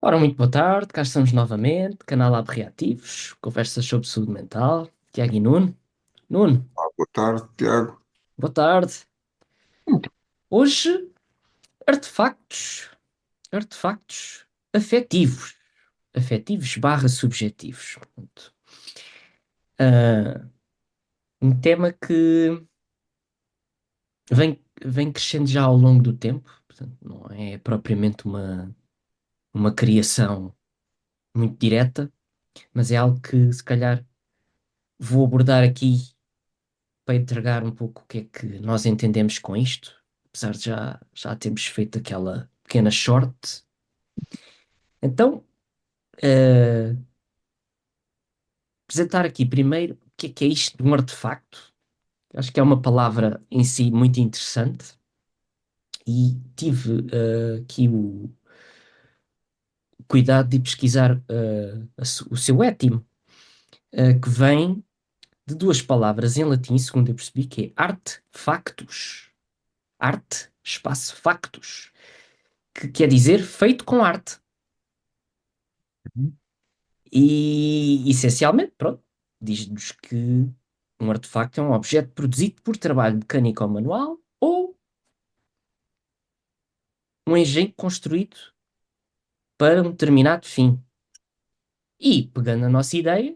Ora, muito boa tarde, cá estamos novamente, canal Lab Reativos, conversas sobre saúde mental, Tiago e Nuno. Nuno, Boa tarde, Tiago. boa tarde. Hum, Hoje, artefactos, artefactos afetivos, afetivos barra subjetivos. Portanto, ah, um tema que vem crescendo já ao longo do tempo, portanto, não é propriamente uma criação muito direta, mas é algo que se calhar vou abordar aqui para entregar um pouco o que é que nós entendemos com isto, apesar de já termos feito aquela pequena short. Então, eh, apresentar aqui primeiro o que é isto de um artefacto. Acho que é uma palavra em si muito interessante e tive aqui o cuidado de pesquisar o seu étimo, que vem de duas palavras em latim, segundo eu percebi, que é arte factus. Arte, espaço factus, que quer dizer feito com arte. E, essencialmente, pronto, diz-nos que um artefacto é um objeto produzido por trabalho mecânico ou manual ou um engenho construído para um determinado fim. E, pegando a nossa ideia,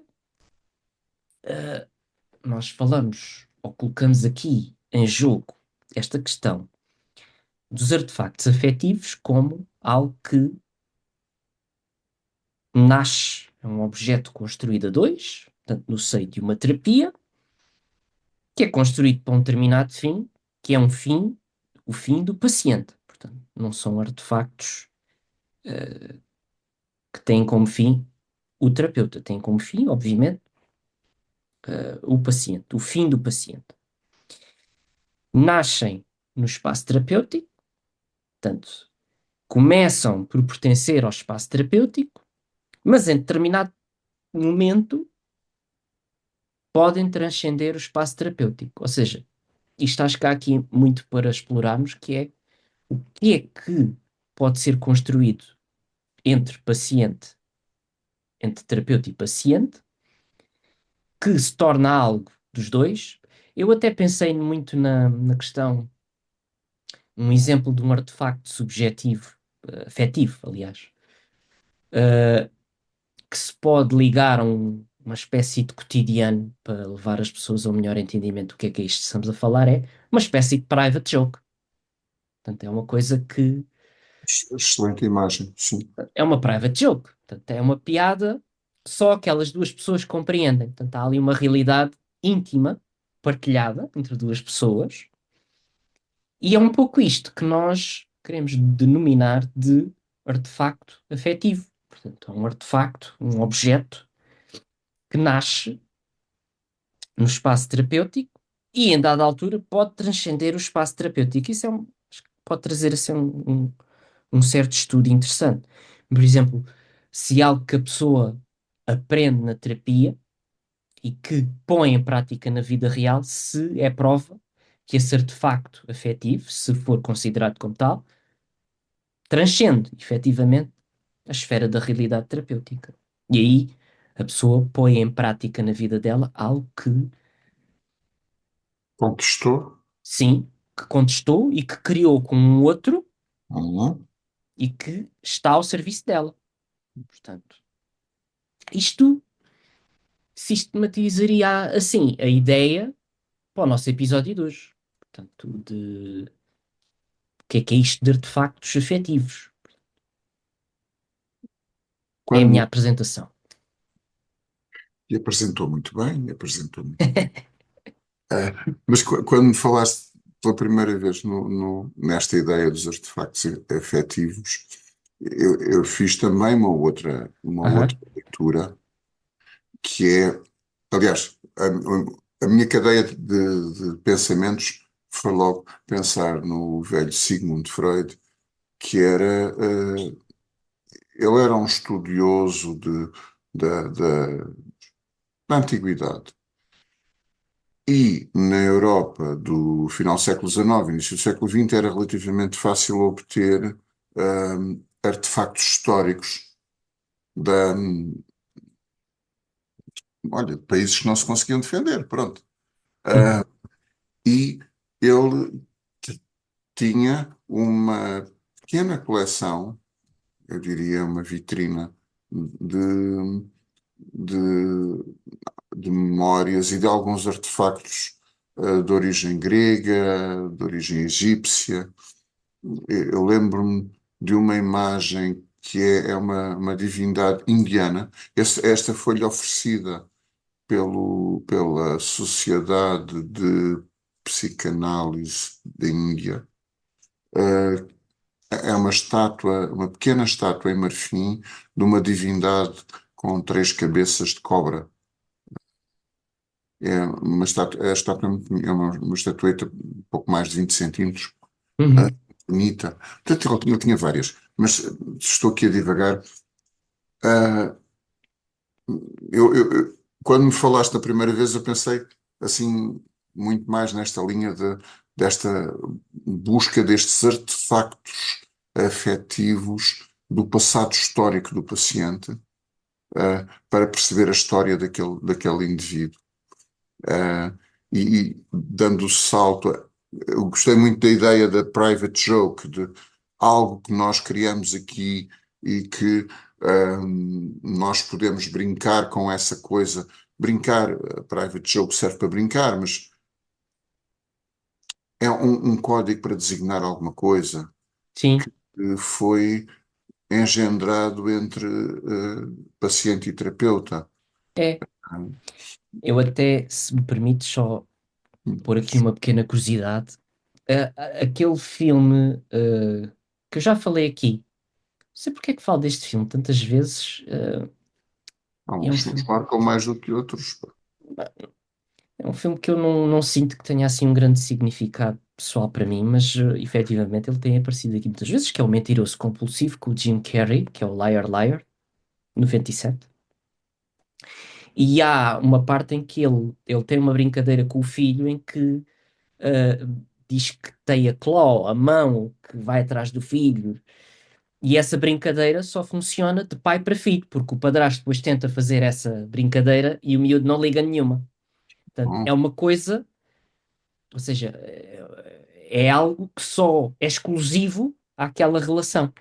nós falamos ou colocamos aqui em jogo esta questão dos artefactos afetivos como algo que nasce, é um objeto construído a dois, portanto, no seio de uma terapia, que é construído para um determinado fim, que é um fim, o fim do paciente. Portanto, não são artefactos que têm como fim o terapeuta, têm como fim, obviamente, o paciente, o fim do paciente. Nascem no espaço terapêutico, portanto, começam por pertencer ao espaço terapêutico, mas em determinado momento podem transcender o espaço terapêutico. Ou seja, isto acho que há aqui muito para explorarmos, que é o que é que pode ser construído entre paciente, entre terapeuta e paciente, que se torna algo dos dois. Eu até pensei muito na questão, um exemplo de um artefacto subjetivo, afetivo, aliás, que se pode ligar a uma espécie de cotidiano para levar as pessoas a um melhor entendimento do que é isto que estamos a falar, é uma espécie de private joke. Portanto, é uma coisa que Excelente imagem, sim. é uma private joke. Portanto, é uma piada que só aquelas duas pessoas compreendem. Portanto, há ali uma realidade íntima, partilhada entre duas pessoas. E é um pouco isto que nós queremos denominar de artefacto afetivo. Portanto, é um artefacto, um objeto que nasce no espaço terapêutico e, em dada altura, pode transcender o espaço terapêutico. Isso pode trazer assim, um certo estudo interessante. Por exemplo, se algo que a pessoa aprende na terapia e que põe em prática na vida real, se é prova que esse artefacto afetivo, se for considerado como tal, transcende efetivamente a esfera da realidade terapêutica. E aí a pessoa põe em prática na vida dela algo que, Contestou? sim, que contestou e que criou com um outro Uhum. e que está ao serviço dela. Portanto, isto sistematizaria assim a ideia para o nosso episódio de hoje. Portanto, de o que é isto de artefactos afetivos. É a minha Quando, apresentação. e apresentou muito bem, apresentou muito bem. Mas quando me falaste pela primeira vez nesta ideia dos artefactos afetivos, eu fiz também uma outra Aham, leitura, que é, aliás, a minha cadeia de pensamentos foi logo pensar no velho Sigmund Freud, que ele era um estudioso da antiguidade. E na Europa do final do século XIX, início do século XX, era relativamente fácil obter artefactos históricos da, olha, de países que não se conseguiam defender, pronto. Uhum. E ele tinha uma pequena coleção, eu diria uma vitrina, de, de memórias e de alguns artefactos de origem grega, de origem egípcia. Eu lembro-me de uma imagem que é uma divindade indiana. Esta foi-lhe oferecida pela Sociedade de Psicanálise da Índia. Eh, É uma estátua, uma pequena estátua em marfim de uma divindade com três cabeças de cobra. É uma estátua, a estátua é uma estatueta um pouco mais de 20 centímetros, ah, Uhum. bonita. Portanto, ele tinha várias, mas estou aqui a divagar. Ah, quando me falaste da primeira vez, eu pensei assim muito mais nesta linha desta busca destes artefactos afetivos do passado histórico do paciente, para perceber a história daquele indivíduo. E dando o salto, eu gostei muito da ideia da private joke, de algo que nós criamos aqui e que nós podemos brincar com essa coisa. Brincar, a private joke serve para brincar, mas é um código para designar alguma coisa Sim, que foi engendrado entre paciente e terapeuta. é. Eu até, se me permites, só pôr aqui uma pequena curiosidade. Aquele filme que eu já falei aqui, não sei porque é que falo deste filme tantas vezes. Há É um uns que nos filme, marcam mais do que outros. Pá. é um filme que eu não sinto que tenha assim um grande significado pessoal para mim, mas efetivamente ele tem aparecido aqui muitas vezes, que é o Mentiroso Compulsivo com o Jim Carrey, que é o Liar Liar, 97. E há uma parte em que ele tem uma brincadeira com o filho em que diz que tem a claw, a mão que vai atrás do filho. E essa brincadeira só funciona de pai para filho, porque o padrasto depois tenta fazer essa brincadeira e o miúdo não liga nenhuma. Portanto, Bom, é uma coisa, ou seja, é algo que só é exclusivo àquela relação.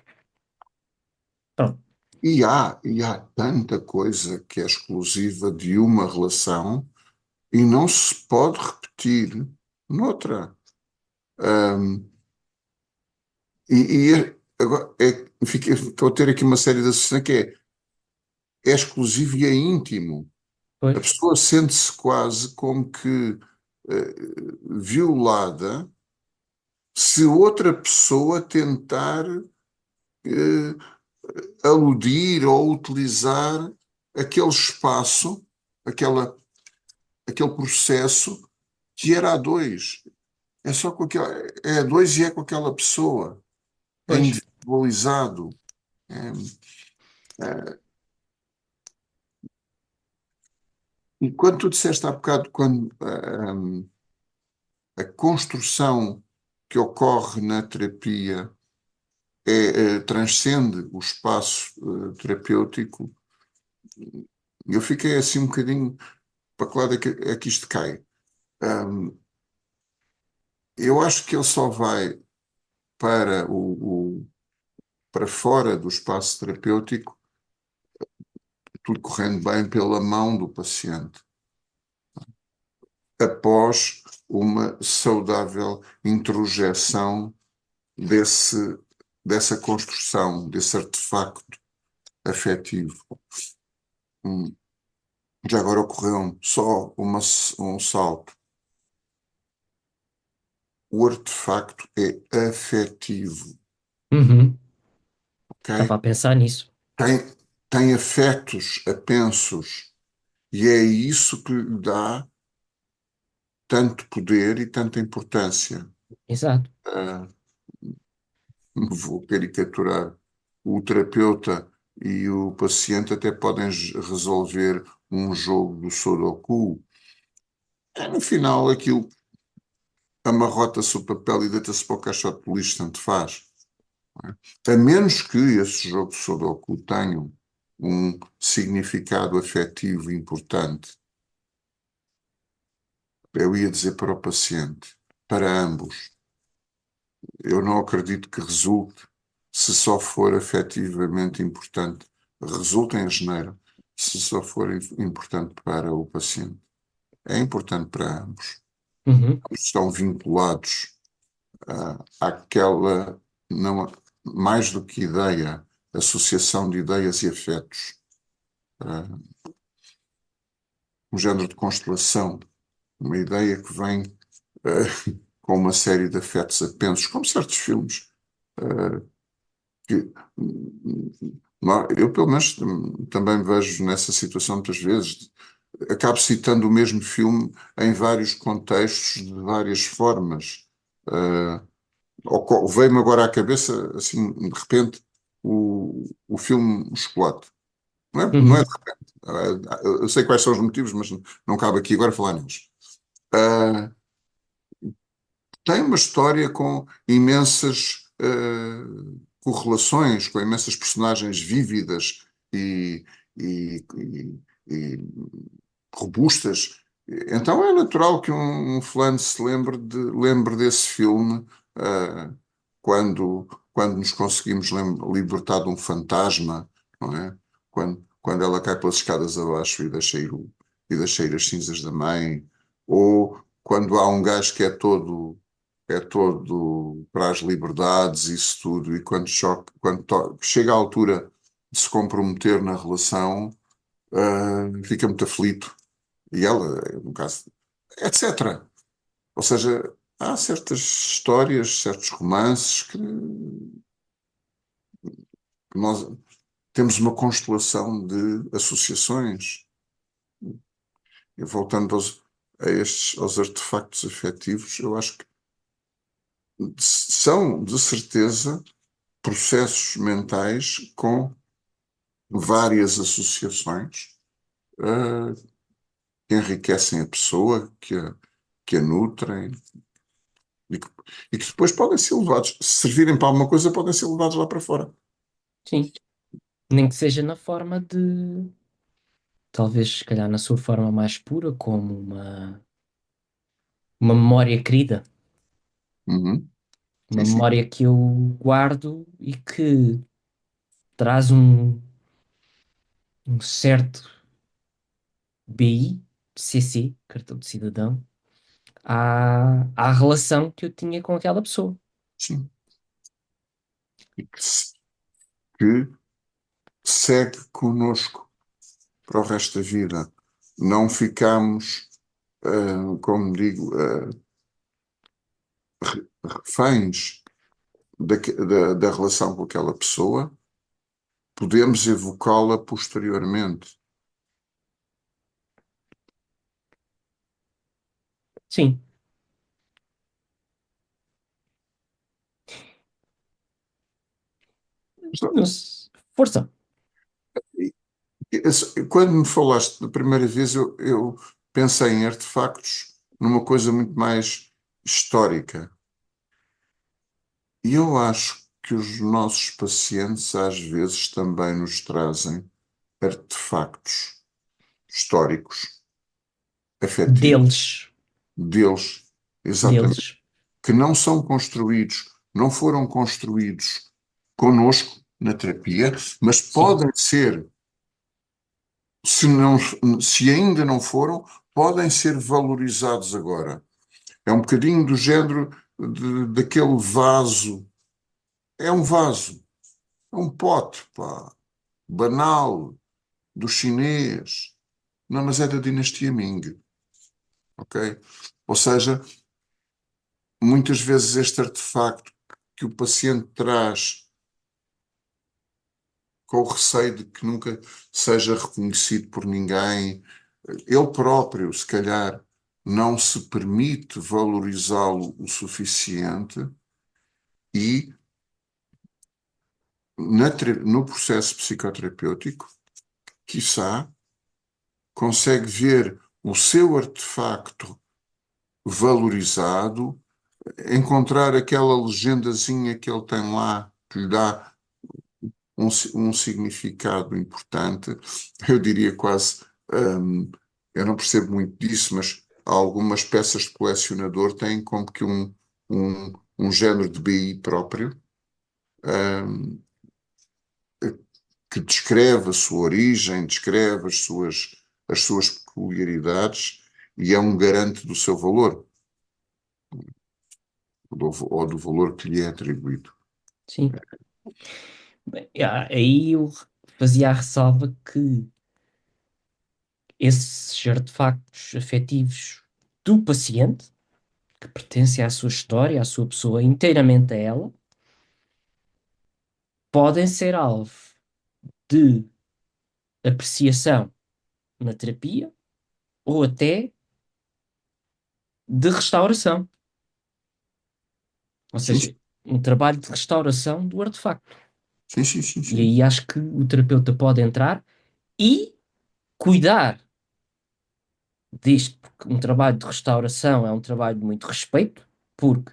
Pronto, e há tanta coisa que é exclusiva de uma relação e não se pode repetir noutra. Ahm, agora, estou a ter aqui uma série de associações que é exclusivo e é íntimo. A pois, pessoa sente-se quase como que violada se outra pessoa tentar eh, aludir ou utilizar aquele espaço, aquela, aquele processo que era a dois. É só com aquela, é a dois e é com aquela pessoa. É pois, individualizado. É, e quando tu disseste há bocado, quando a construção que ocorre na terapia transcende o espaço terapêutico, eu fiquei assim um bocadinho para que lado é que isto cai. Um, eu acho que ele só vai para para fora do espaço terapêutico, tudo correndo bem pela mão do paciente, após uma saudável introjeção desse, dessa construção, desse artefacto afetivo. Hum, Já agora ocorreu só um salto. O artefacto é afetivo, uhum, estava ok? a pensar nisso. Tem, tem afetos apensos e é isso que lhe dá tanto poder e tanta importância. Exato, Ah, vou caricaturar. O terapeuta e o paciente até podem resolver um jogo do Sudoku. No final, aquilo amarrota-se o papel e deita-se para o caixote de lixo, tanto faz. A menos que esse jogo de Sudoku tenha um significado afetivo importante, eu ia dizer para o paciente, para ambos. Eu não acredito que resulte, se só for afetivamente importante, resulta em asneira, se só for importante para o paciente. É importante para ambos. Uhum, Estão vinculados àquela, não, mais do que ideia, associação de ideias e afetos. Um género de constelação, uma ideia que vem com uma série de afetos apensos, como certos filmes. Que, eu, pelo menos, também vejo nessa situação muitas vezes. Acabo citando o mesmo filme em vários contextos, de várias formas. Veio-me agora à cabeça, assim, de repente, o filme O Chocolate. Não é uhum, de repente. Eu sei quais são os motivos, mas não cabe aqui agora falar neles. Uh, Tem uma história com imensas correlações, com imensas personagens vívidas e, e- e robustas. Então é natural que um fulano se lembre desse filme eh, quando nos conseguimos libertar de um fantasma, não é? Quando ela cai pelas escadas abaixo e deixa ir as cinzas da mãe, ou quando há um gajo que é todo para as liberdades, isso tudo, e quando chega à altura de se comprometer na relação, fica muito aflito. E ela, no caso, etc. Ou seja, há certas histórias, certos romances que nós temos uma constelação de associações. E voltando aos artefactos afetivos, eu acho que são, de certeza, processos mentais com várias associações que enriquecem a pessoa, que a nutrem e que, e que depois podem ser levados, se servirem para alguma coisa, podem ser levados lá para fora. sim. Nem que seja na forma de, talvez, se calhar, na sua forma mais pura, como uma memória querida, Uhum. uma Sim, sim, memória que eu guardo e que traz um certo BI, CC, cartão de cidadão, à relação que eu tinha com aquela pessoa. sim. E que segue connosco para o resto da vida. Não ficamos, como digo, reféns da relação com aquela pessoa, podemos evocá-la posteriormente. Sim, força. Quando me falaste da primeira vez, eu pensei em artefactos numa coisa muito mais histórica. E eu acho que os nossos pacientes às vezes também nos trazem artefactos históricos, afetivos, Deles, deles, exatamente, deles. que não são construídos, não foram construídos conosco na terapia, mas Sim, podem ser, se não, se ainda não foram, podem ser valorizados agora. É um bocadinho do género daquele vaso. É um vaso, é um pote, pá, banal, do chinês. Não, mas é da dinastia Ming, ok? Ou seja, muitas vezes este artefacto que o paciente traz com o receio de que nunca seja reconhecido por ninguém, ele próprio, se calhar, não se permite valorizá-lo o suficiente e no processo psicoterapêutico, quiçá, consegue ver o seu artefacto valorizado, encontrar aquela legendazinha que ele tem lá, que lhe dá um significado importante. Eu diria quase, eu não percebo muito disso, mas algumas peças de colecionador têm como que um género de BI próprio, hum, que descreve a sua origem, descreve as suas peculiaridades e é um garante do seu valor, ou do valor que lhe é atribuído. Sim. Bem, aí eu fazia a ressalva que esses artefactos afetivos do paciente, que pertencem à sua história, à sua pessoa, inteiramente a ela, podem ser alvo de apreciação na terapia ou até de restauração, ou Sim, seja, um trabalho de restauração do artefacto. sim, sim, sim, E sim. aí acho que o terapeuta pode entrar e cuidar disto, porque um trabalho de restauração é um trabalho de muito respeito, porque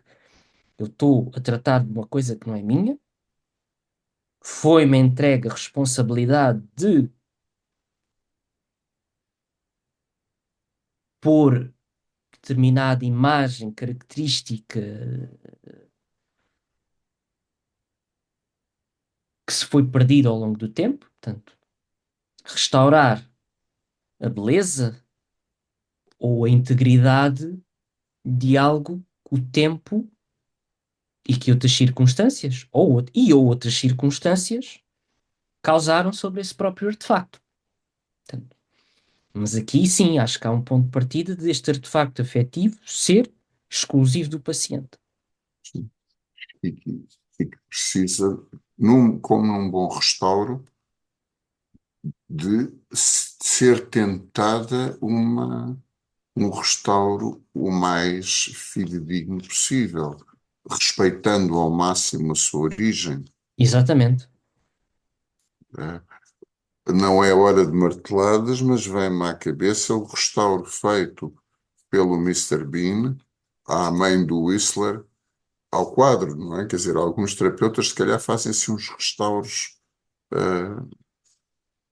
eu estou a tratar de uma coisa que não é minha, foi-me entregue a responsabilidade de pôr determinada imagem, característica que se foi perdida ao longo do tempo, portanto, restaurar a beleza ou a integridade de algo que o tempo e que outras circunstâncias ou outras circunstâncias causaram sobre esse próprio artefacto. Portanto, mas aqui sim, acho que há um ponto de partida deste artefacto afetivo ser exclusivo do paciente. Sim. E que precisa, como num bom restauro, de ser tentada um restauro o mais fidedigno possível, respeitando ao máximo a sua origem. Exatamente. Né? Não é hora de marteladas, mas vem-me à cabeça o restauro feito pelo Mister Bean à mãe do Whistler ao quadro, não é? Quer dizer, alguns terapeutas se calhar fazem assim uns restauros, eh,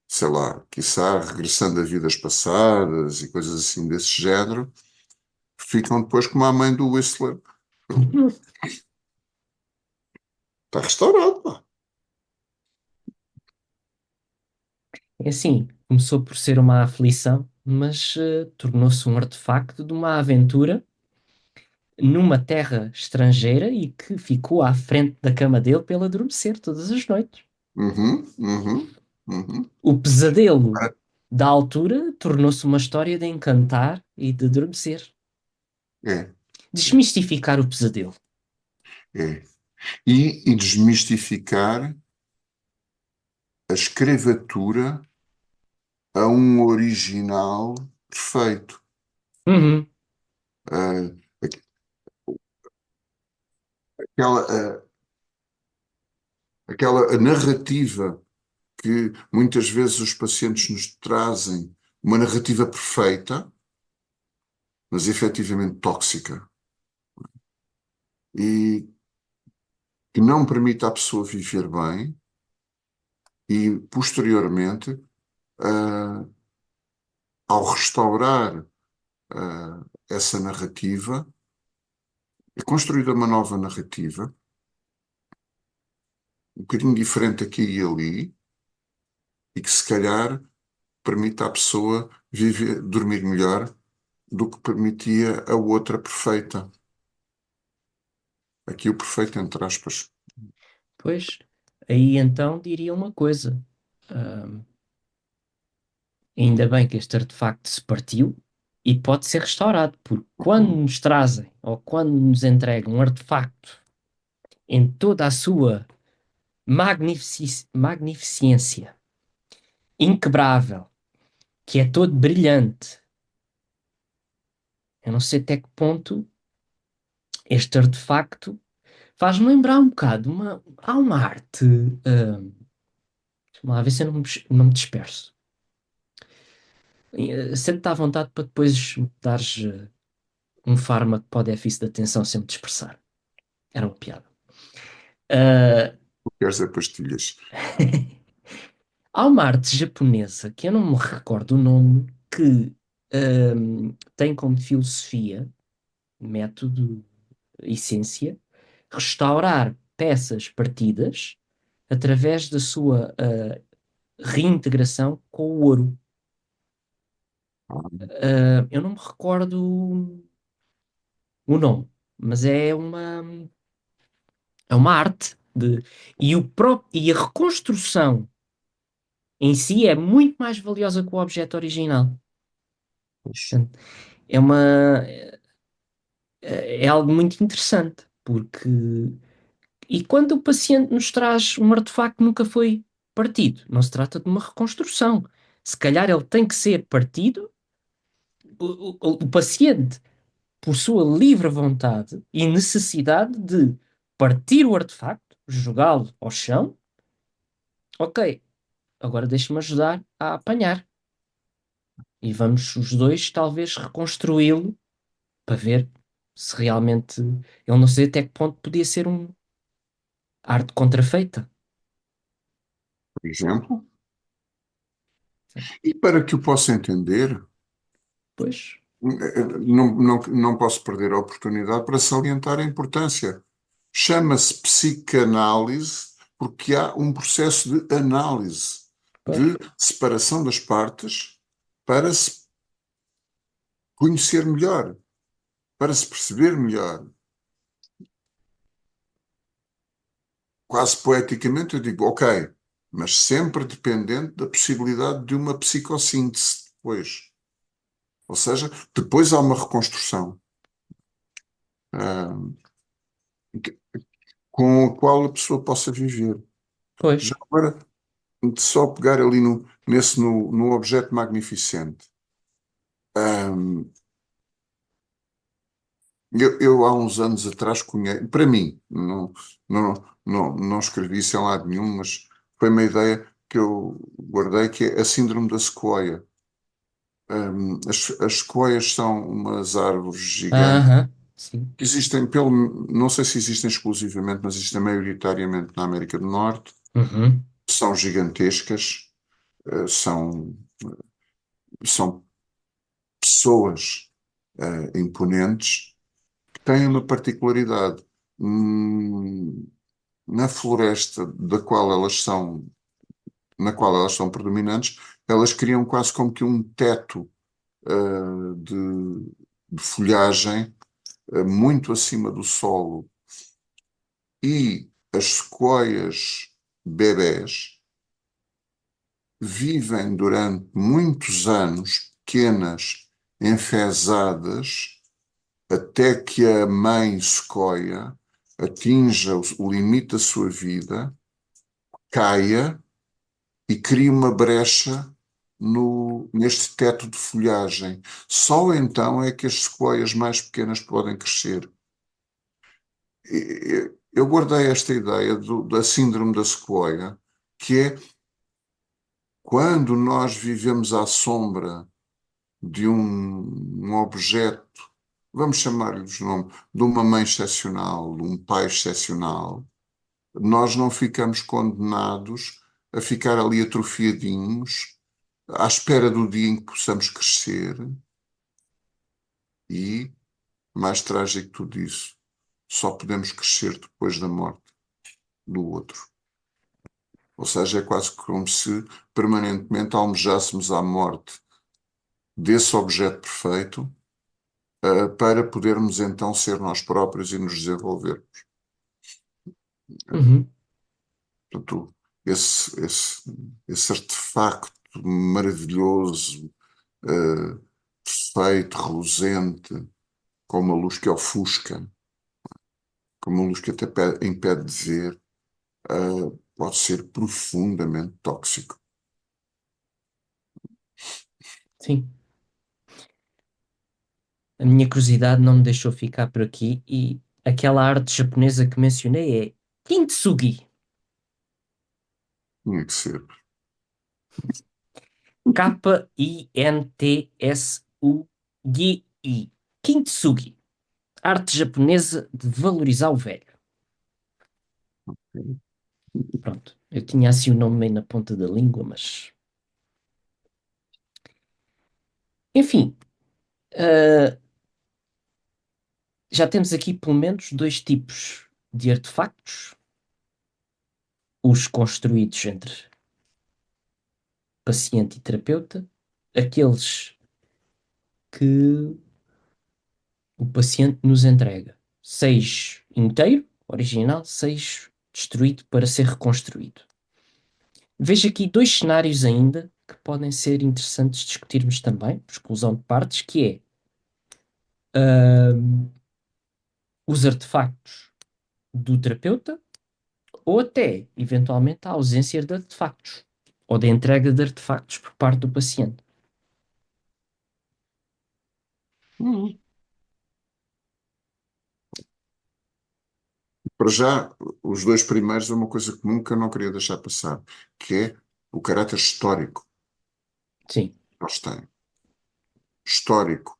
sei lá, quiçá regressando a vidas passadas e coisas assim desse género, ficam depois como a mãe do Whistler. Está restaurado, pá. É assim, começou por ser uma aflição, mas tornou-se um artefacto de uma aventura numa terra estrangeira e que ficou à frente da cama dele para ele adormecer todas as noites. Uhum, uhum, uhum. O pesadelo Ah, da altura tornou-se uma história de encantar e de adormecer. é, Desmistificar o pesadelo. é. E desmistificar a escravatura a um original perfeito. Uhum. Ah, aquela, aquela narrativa que muitas vezes os pacientes nos trazem, uma narrativa perfeita, mas efetivamente tóxica, e que não permite à pessoa viver bem, e posteriormente, ah, ao restaurar essa narrativa, é construída uma nova narrativa, um bocadinho diferente aqui e ali, e que se calhar permite à pessoa viver, dormir melhor do que permitia a outra perfeita. Aqui o perfeito entre aspas. Pois, aí então diria uma coisa. Ahm, Ainda bem que este artefacto se partiu e pode ser restaurado, porque quando Uhum, nos trazem ou quando nos entregam um artefacto em toda a sua magnificência, inquebrável, que é todo brilhante, eu não sei até que ponto este artefacto faz-me lembrar um bocado há uma arte. Deixa-me lá ver se eu não me disperso. Sente-te à vontade para depois me dares um fármaco para o déficit de atenção sem me dispersar. Era uma piada. Ah, Queres é pastilhas. Há uma arte japonesa que eu não me recordo o nome, que tem como filosofia, método, essência, restaurar peças partidas através da sua reintegração com o ouro. Ah, Eu não me recordo o nome, mas é uma arte e a reconstrução em si é muito mais valiosa que o objeto original. pois. Portanto, é uma é algo muito interessante, porque e quando o paciente nos traz um artefacto que nunca foi partido, não se trata de uma reconstrução. Se calhar ele tem que ser partido, o paciente, por sua livre vontade e necessidade de partir o artefacto, jogá-lo ao chão, ok, agora deixe-me ajudar a apanhar. E vamos os dois talvez reconstruí-lo para ver se realmente ele não sei até que ponto podia ser um arte contrafeita. Por exemplo. E para que o possa entender, Pois, não posso perder a oportunidade para salientar a importância. Chama-se psicanálise porque há um processo de análise, pois, de separação das partes para se conhecer melhor, para se perceber melhor. Quase poeticamente eu digo, ok, mas sempre dependente da possibilidade de uma psicossíntese depois. Ou seja, depois há uma reconstrução. Ah, com a qual a pessoa possa viver. Já pois. agora, só pegar ali no objeto magnificente. Ahm, eu há uns anos atrás conheci, para mim, não, não escrevi isso em lado nenhum, mas foi uma ideia que eu guardei, que é a síndrome da sequoia. As sequoias são umas árvores gigantes Aham, sim. que existem, não sei se existem exclusivamente, mas existem maioritariamente na América do Norte. Uhum, São gigantescas, são, são pessoas imponentes que têm uma particularidade. Hum, na floresta na qual elas são predominantes, elas criam quase como que um teto de folhagem muito acima do solo. E as sequoias bebés vivem durante muitos anos pequenas, enfesadas, até que a mãe sequoia atinja o limite da sua vida, caia e crie uma brecha neste teto de folhagem. Só então é que as sequoias mais pequenas podem crescer. Eu guardei esta ideia da síndrome da sequoia, que é quando nós vivemos à sombra de um objeto, vamos chamar-lhe de nome, de uma mãe excepcional, de um pai excepcional, nós não ficamos condenados a ficar ali atrofiadinhos, à espera do dia em que possamos crescer e, mais trágico que tudo isso, só podemos crescer depois da morte do outro. Ou seja, é quase como se permanentemente almejássemos a morte desse objeto perfeito, para podermos então ser nós próprios e nos desenvolver. uhum, Portanto, esse artefacto maravilhoso, eh, perfeito, reluzente, com uma luz que ofusca, com uma luz que até impede de ver, pode ser profundamente tóxico. sim. A minha curiosidade não me deixou ficar por aqui e aquela arte japonesa que mencionei é Kintsugi. Tinha que ser. Kintsugi. Kintsugi. Arte japonesa de valorizar o velho. Pronto, eu tinha assim o nome meio na ponta da língua, mas. Enfim, ah, já temos aqui pelo menos dois tipos de artefactos: os construídos entre paciente e terapeuta, aqueles que o paciente nos entrega, seis inteiro, original, seis destruído para ser reconstruído. Vejo aqui dois cenários ainda que podem ser interessantes discutirmos também, exclusão de partes, que é os artefactos do terapeuta ou até, eventualmente, a ausência de artefactos ou da entrega de artefactos por parte do paciente. Hum. Para já, os dois primeiros é uma coisa comum que eu não queria deixar passar, que é o caráter histórico Sim, que eles têm. Histórico,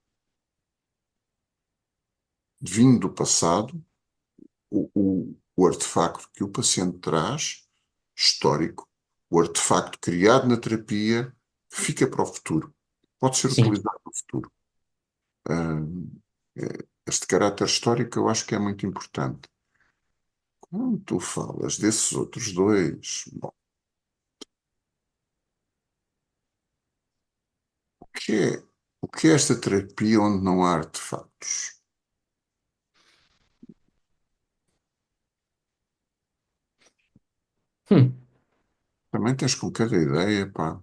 vindo do passado, o artefacto que o paciente traz, histórico, o artefacto criado na terapia, fica para o futuro. Pode ser sim. utilizado no futuro. Ah, este caráter histórico eu acho que é muito importante. Quando tu falas desses outros dois, bom, o que é, o que é esta terapia onde não há artefactos? Hum. Também tens com cada ideia, pá.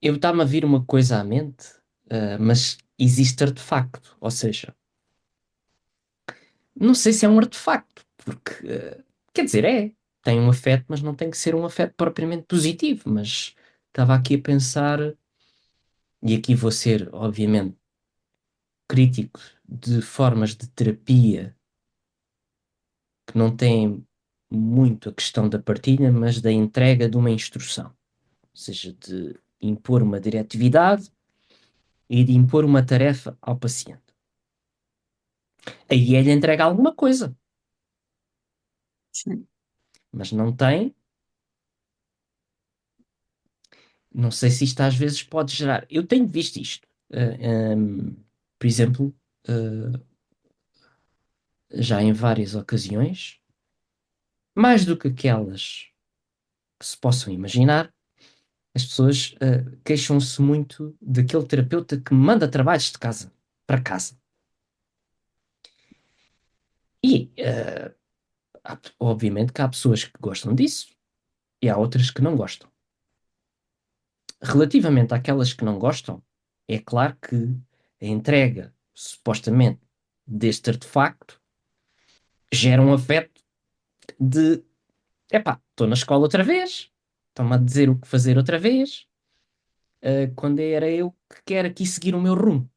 Eu está-me a vir uma coisa à mente, mas existe artefacto, ou seja, não sei se é um artefacto, porque, quer dizer, tem um afeto, mas não tem que ser um afeto propriamente positivo. Mas estava aqui a pensar, e aqui vou ser, obviamente, crítico de formas de terapia que não têm muito a questão da partilha, mas da entrega de uma instrução, ou seja, de impor uma diretividade e de impor uma tarefa ao paciente. Aí ele entrega alguma coisa, Sim, mas não tem. Não sei se isto às vezes pode gerar. Eu tenho visto isto. Por exemplo, uh, já em várias ocasiões, mais do que aquelas que se possam imaginar, as pessoas queixam-se muito daquele terapeuta que manda trabalhos de casa para casa. E, obviamente, que há pessoas que gostam disso e há outras que não gostam. Relativamente àquelas que não gostam, é claro que a entrega, supostamente, deste artefacto gera um afeto de epá, estou na escola outra vez, estão-me a dizer o que fazer outra vez, quando era eu que quero aqui seguir o meu rumo.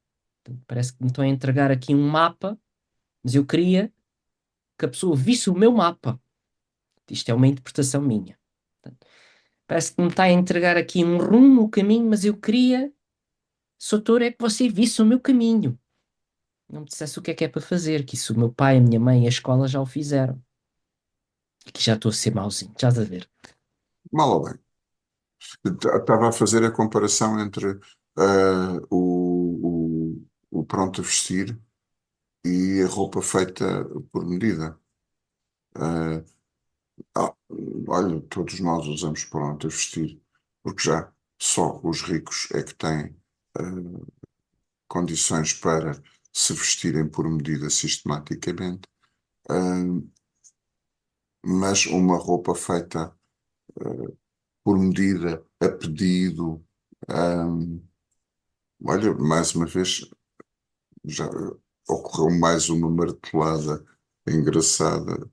Portanto, parece que me estão a entregar aqui um mapa, mas eu queria que a pessoa visse o meu mapa. Isto é uma interpretação minha. Portanto, parece que me está a entregar aqui um rumo, o caminho, mas eu queria, Soutor, é que você visse o meu caminho. Não me dissesse o que é para fazer, que isso o meu pai, a minha mãe e a escola já o fizeram. Aqui já estou a ser mauzinho, já estás a ver. mal ou bem. Estava a fazer a comparação entre o pronto a vestir e a roupa feita por medida. Ah, ah, olha, todos nós usamos pronto a vestir, porque já só os ricos é que têm ah, condições para se vestirem por medida sistematicamente. Ah, mas uma roupa feita por medida, a pedido, ah, olha, mais uma vez, já ocorreu mais uma martelada engraçada,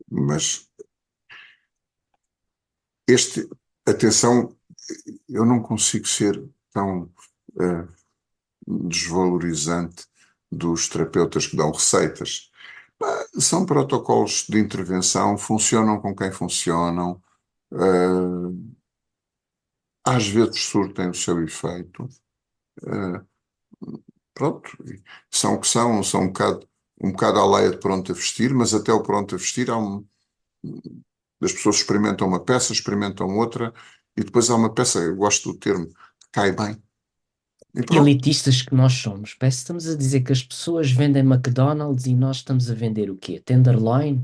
mas atenção, eu não consigo ser tão eh, desvalorizante dos terapeutas que dão receitas. São protocolos de intervenção, funcionam com quem funcionam, eh, às vezes surtem o seu efeito. pronto, são o que são um bocado à leia de pronto a vestir, mas até o pronto a vestir as pessoas experimentam uma peça, experimentam outra, e depois há uma peça, eu gosto do termo, que cai bem, e pronto. Elitistas que nós somos. Parece que estamos a dizer que as pessoas vendem McDonald's e nós estamos a vender o quê? Tenderloin?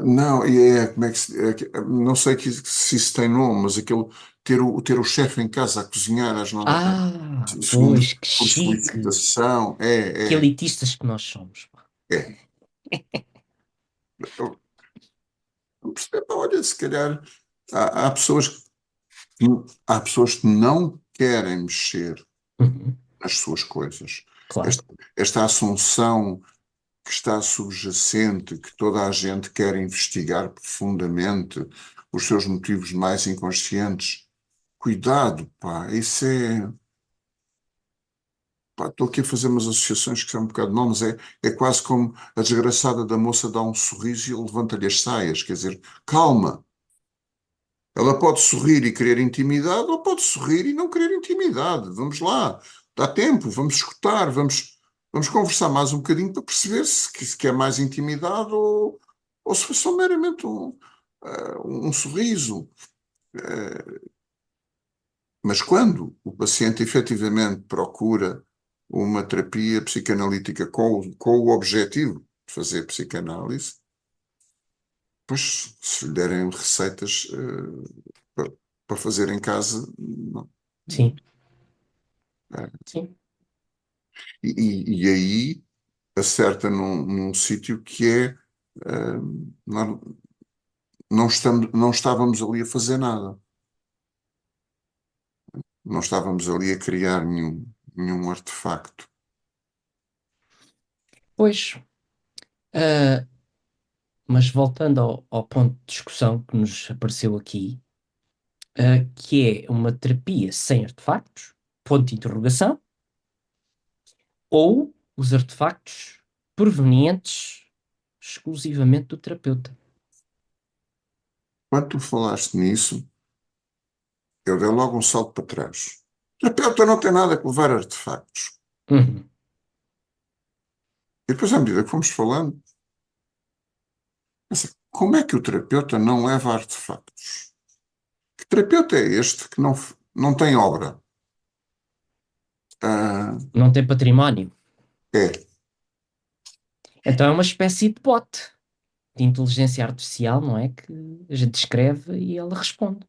Não, e como é que não sei se isso tem nome, mas aquele ter o chefe em casa a cozinhar Ah, segundo pois, que por chique. solicitação, Que elitistas que nós somos. Pá. é. Olha, se calhar há pessoas que, há pessoas que não querem mexer Uhum, nas suas coisas. claro. Esta, esta assunção que está subjacente, que toda a gente quer investigar profundamente os seus motivos mais inconscientes. Cuidado, pá, isso é. Pá, estou aqui a fazer umas associações que são um bocado mal, mas é quase como a desgraçada da moça dá um sorriso e ele levanta-lhe as saias. Quer dizer, calma. Ela pode sorrir e querer intimidade, ou pode sorrir e não querer intimidade. Vamos lá, dá tempo, vamos escutar, vamos conversar mais um bocadinho para perceber se quer mais intimidade ou se foi só meramente um sorriso. Mas quando o paciente efetivamente procura uma terapia psicanalítica com o objetivo de fazer psicanálise, pois se lhe derem receitas para fazer em casa, não. Sim, É. sim. E aí acerta num sítio que é nós não estávamos ali a fazer nada, não estávamos ali a criar nenhum artefacto. Pois, ah, mas voltando ao ponto de discussão que nos apareceu aqui, que é uma terapia sem artefactos, ponto de interrogação, ou os artefactos provenientes exclusivamente do terapeuta. Quando tu falaste nisso, eu dei logo um salto para trás. O terapeuta não tem nada que levar artefactos. Uhum. E depois, à medida que fomos falando, pensei, como é que o terapeuta não leva artefactos? Que terapeuta é este que não tem obra? Ah, Não tem património. é. Então é uma espécie de bot de inteligência artificial, não é? Que a gente escreve e ela responde.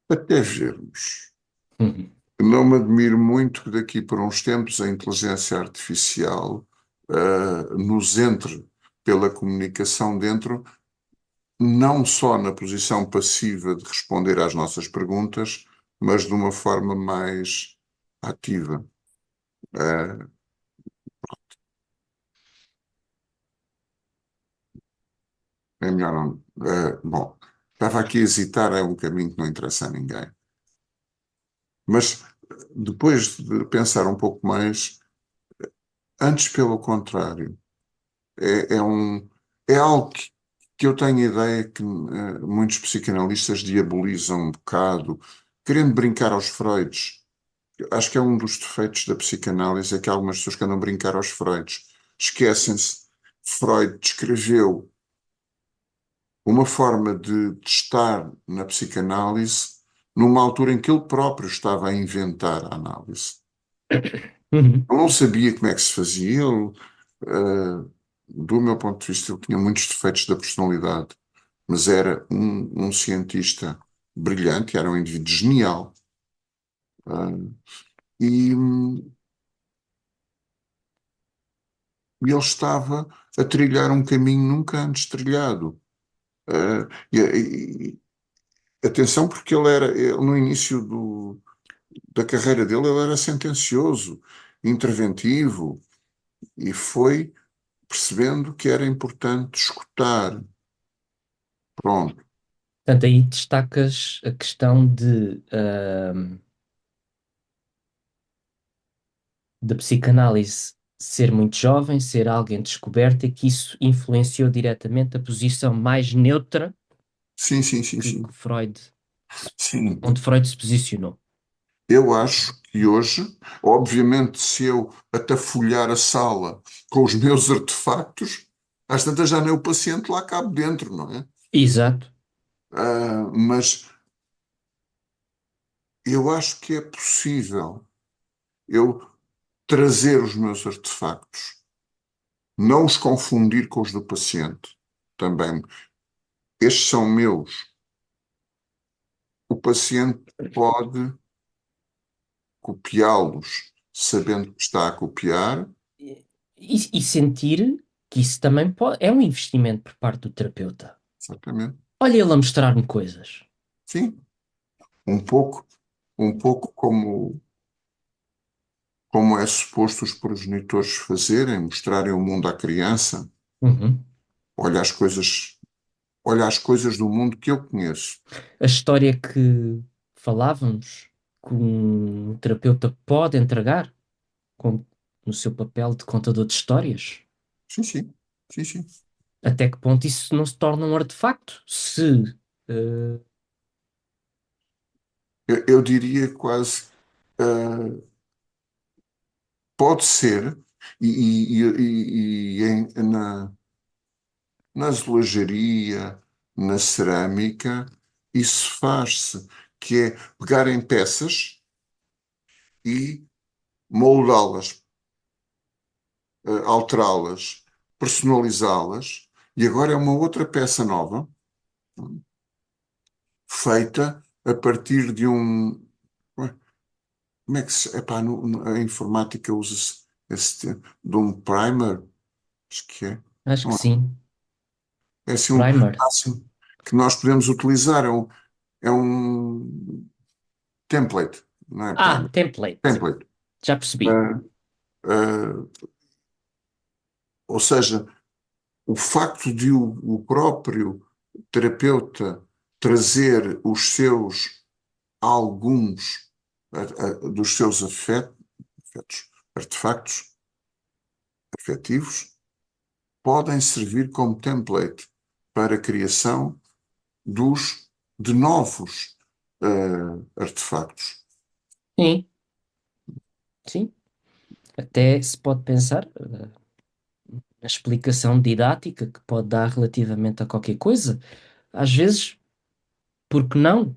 Até vermos. Uhum. Não me admiro muito que daqui por uns tempos a inteligência artificial nos entre pela comunicação dentro, não só na posição passiva de responder às nossas perguntas, mas de uma forma mais ativa. Eh, É melhor não. Bom, estava aqui a hesitar, é um caminho que não interessa a ninguém. Mas depois de pensar um pouco mais, antes pelo contrário. É, é algo que eu tenho a ideia que muitos psicanalistas diabolizam um bocado, querendo brincar aos Freuds. Acho que é um dos defeitos da psicanálise, é que algumas pessoas que andam a brincar aos Freuds esquecem-se. Freud descreveu uma forma de estar na psicanálise numa altura em que ele próprio estava a inventar a análise. Uhum. Eu não sabia como é que se fazia. Do meu ponto de vista, ele tinha muitos defeitos da personalidade, mas era um cientista brilhante, era um indivíduo genial. ah, e, e ele estava a trilhar um caminho nunca antes trilhado. Ah, atenção, porque no início da carreira dele, ele era sentencioso, interventivo, e foi percebendo que era importante escutar. Pronto. Portanto, aí destacas a questão de psicanálise ser muito jovem, ser alguém descoberto e que isso influenciou diretamente a posição mais neutra Sim, sim, sim, que sim. Freud, Sim, onde Freud se posicionou. Eu acho que hoje, obviamente, se eu atafolhar a sala com os meus artefactos, às tantas já nem o paciente lá cabe dentro, não é? Exato. Mas eu acho que é possível eu trazer os meus artefactos, não os confundir com os do paciente. Também, estes são meus. O paciente pode copiá-los sabendo que está a copiar. E sentir que isso também é um investimento por parte do terapeuta. Exatamente. Olha ele a mostrar-me coisas. Sim, um pouco, um pouco como é suposto os progenitores fazerem, mostrarem o mundo à criança. Uhum. Olha olha as coisas do mundo que eu conheço. A história que falávamos, que um terapeuta pode entregar com- no seu papel de contador de histórias. Sim, sim, sim, sim. Até que ponto isso não se torna um artefacto? Se eh, Eu diria quase, ah, pode ser, na azulejaria, na cerâmica, isso faz-se, que é pegar em peças e moldá-las, alterá-las, personalizá-las, e agora é uma outra peça nova, feita a partir de um. Como é que se. Epá, a informática usa-se de um primer, acho que é. acho que Não sim. é assim um Primer. máximo que nós podemos utilizar, é um template, não é Ah, primer. template. Template. Já percebi. Ah, ah, ou seja, o facto de o próprio terapeuta trazer os seus alguns dos seus afetos, artefactos afetivos, podem servir como template para a criação de novos artefactos. Sim, sim. Até se pode pensar na explicação didática que pode dar relativamente a qualquer coisa. Às vezes, por que não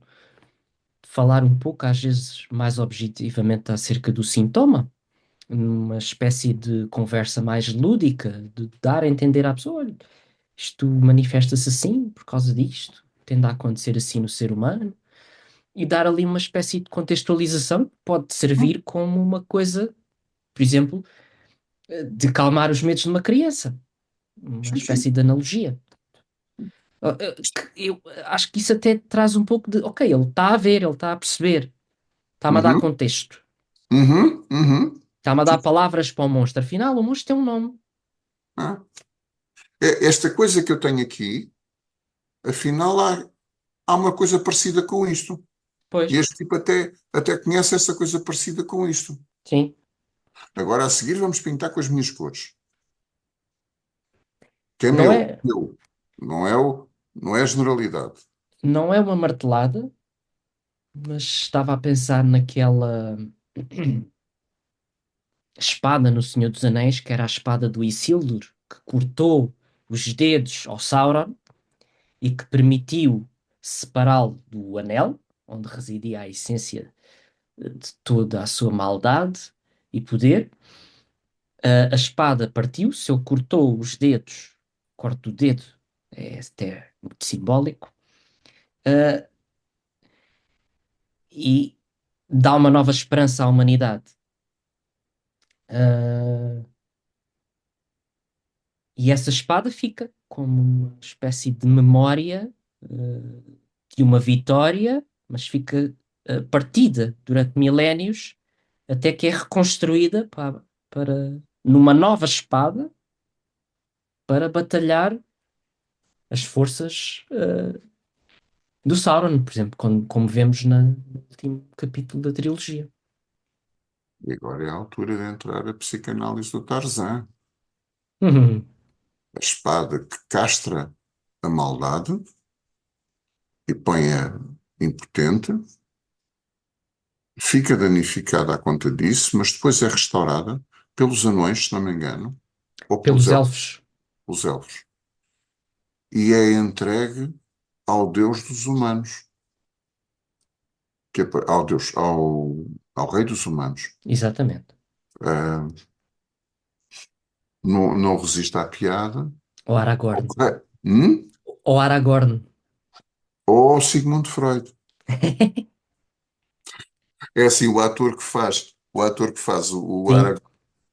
falar um pouco, às vezes, mais objetivamente acerca do sintoma? Uma espécie de conversa mais lúdica, de dar a entender à pessoa, olha, isto manifesta-se assim por causa disto, tende a acontecer assim no ser humano, e dar ali uma espécie de contextualização que pode servir como uma coisa, por exemplo, de calmar os medos de uma criança, uma Sim, sim. espécie de analogia. Eu acho que isso até traz um pouco de, ok, ele está a ver, ele está a perceber, está-me a dar Uhum, contexto, uhum, uhum. está-me a Sim. dar palavras para o monstro, afinal o monstro tem um nome. Ah. Esta coisa que eu tenho aqui, afinal, há uma coisa parecida com isto. Pois, E este tipo até conhece essa coisa parecida com isto. sim. Agora, a seguir, vamos pintar com as minhas cores. Que é Não meu, é, meu. Não é a generalidade. não é uma martelada, mas estava a pensar naquela espada no Senhor dos Anéis, que era a espada do Isildur, que cortou os dedos ao Sauron e que permitiu separá-lo do anel, onde residia a essência de toda a sua maldade e poder. A espada partiu-se, ele cortou os dedos, corta o dedo, é até muito simbólico, uh, e dá uma nova esperança à humanidade. Uh, e essa espada fica como uma espécie de memória de uma vitória, mas fica partida durante milénios até que é reconstruída numa nova espada para batalhar as forças do Sauron, por exemplo, como vemos no último capítulo da trilogia. E agora é a altura de entrar a psicanálise do Tarzan. Uhum. A espada que castra a maldade, e põe-a impotente, fica danificada à conta disso, mas depois é restaurada pelos anões, se não me engano, ou Pelos elfos. pelos elfos, e é entregue ao Deus dos humanos, ao Deus, ao Rei dos Humanos. Exatamente. Ah, não, não resiste à piada. Ou Aragorn. Hum? Ou Aragorn. Ou Sigmund Freud. É assim, o ator que faz o Sim. Aragorn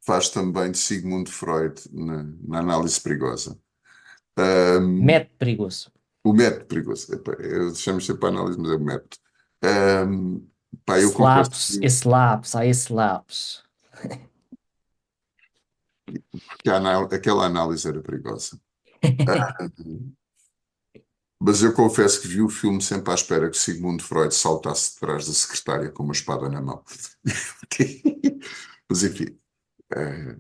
faz também de Sigmund Freud na análise perigosa. Ahm, Mete perigoso. o método perigoso. Epá, eu chamo sempre para análise, mas é o método. Ahm, pá, eu Esse confesso lapso, que esse lapso, há esse lapso. aquela análise era perigosa. Mas eu confesso que vi o filme sempre à espera que Sigmund Freud saltasse de trás da secretária com uma espada na mão. Mas enfim, eh,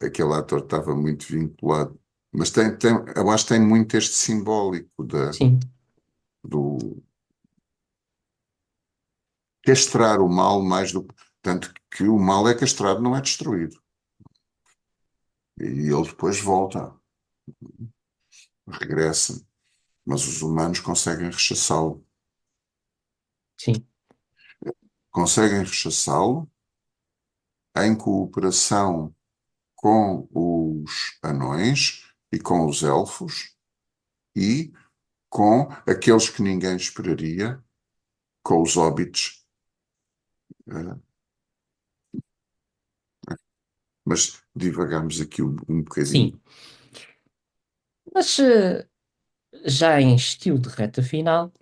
aquele ator estava muito vinculado. Mas eu acho que tem muito este simbólico Sim, do castrar o mal mais do. Tanto que o mal é castrado, não é destruído. E ele depois volta, regressa. Mas os humanos conseguem rechaçá-lo. sim. Conseguem rechaçá-lo em cooperação com os anões e com os elfos e com aqueles que ninguém esperaria, com os hobbits. eh, Mas divagamos aqui um bocadinho. Sim. Mas já em estilo de reta final,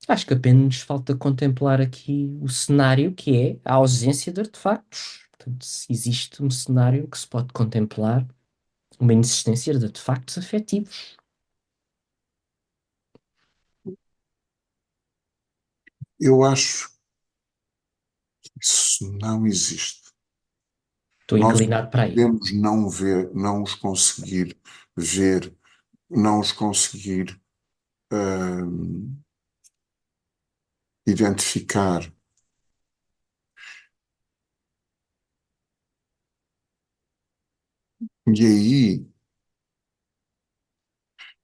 acho que apenas nos falta contemplar aqui o cenário que é a ausência de artefactos. Portanto, se existe um cenário que se pode contemplar uma inexistência de artefactos afetivos. Eu acho que isso não existe. Estou Nós inclinado para aí. podemos não ver, não os conseguir ver, não os conseguir hum, identificar. E aí,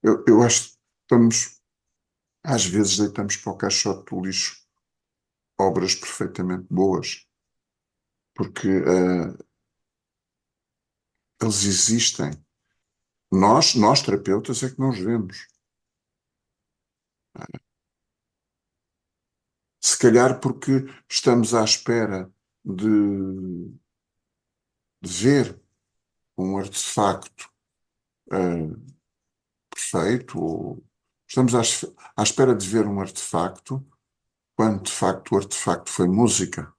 eu acho que estamos, às vezes, deitamos para o caixote do lixo obras perfeitamente boas, porque eles existem. Nós, terapeutas, é que não os vemos. Se calhar porque estamos à espera de ver um artefacto perfeito, ou estamos à espera de ver um artefacto, quando de facto o artefacto foi música.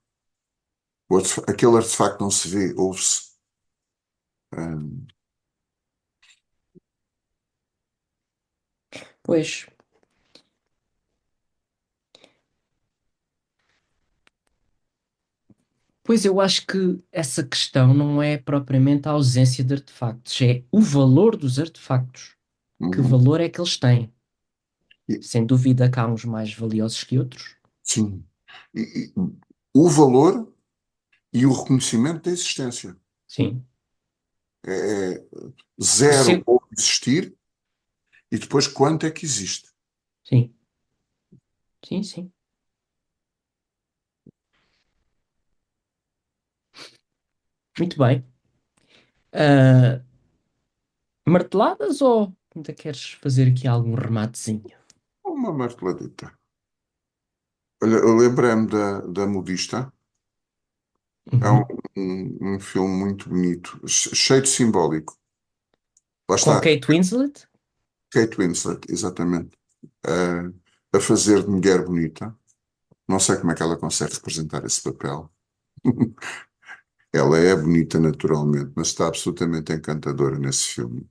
Aquele artefacto não se vê, ouve-se. Ah, Pois, pois eu acho que essa questão não é propriamente a ausência de artefactos, é o valor dos artefactos. Que uhum. valor é que eles têm? E- Sem dúvida que há uns mais valiosos que outros. sim. E o valor e o reconhecimento da existência. Sim. É O zero seu... ou existir e depois quanto é que existe. Sim, sim, sim. Muito bem. Ah, marteladas ou ainda queres fazer aqui algum rematezinho? Uma marteladita. Olha, eu lembrei-me da Modista. É Uhum. um filme muito bonito, cheio de simbólico. Lá Com está, Kate Winslet? Kate Winslet, exatamente, a fazer de mulher bonita. Não sei como é que ela consegue representar esse papel. Ela é bonita naturalmente, mas está absolutamente encantadora nesse filme.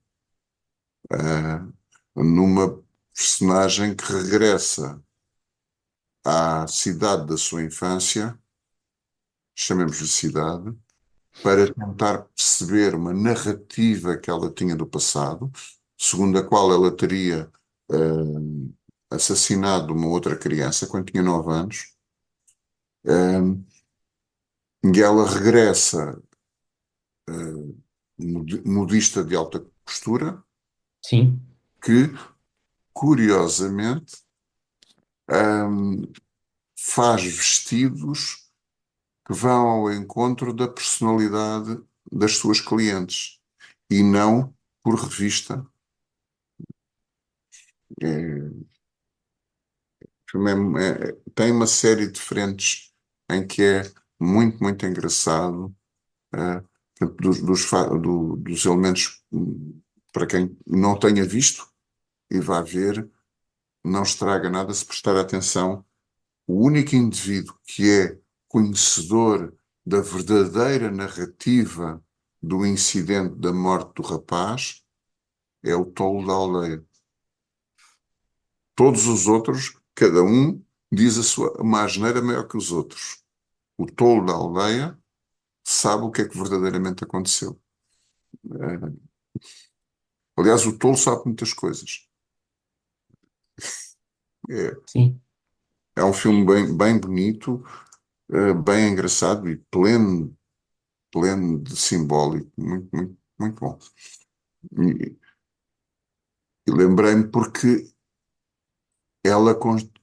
Numa personagem que regressa à cidade da sua infância, chamemos-lhe cidade, para tentar perceber uma narrativa que ela tinha do passado, segundo a qual ela teria assassinado uma outra criança quando tinha 9 anos, E ela regressa modista de alta costura, Sim, que, curiosamente, hum, faz vestidos que vão ao encontro da personalidade das suas clientes e não por revista. É, tem uma série de frentes em que é muito, muito engraçado. eh, portanto, dos elementos, para quem não tenha visto e vá ver, não estraga nada se prestar atenção. O único indivíduo que é conhecedor da verdadeira narrativa do incidente da morte do rapaz é o tolo da aldeia. Todos os outros, cada um diz uma asneira maior que os outros. O tolo da aldeia sabe o que é que verdadeiramente aconteceu. Eh, Aliás, o tolo sabe muitas coisas. É, sim. é um filme bem, bem bonito, bem engraçado e pleno de simbólico. Muito, muito, muito bom. E, e lembrei-me porque ela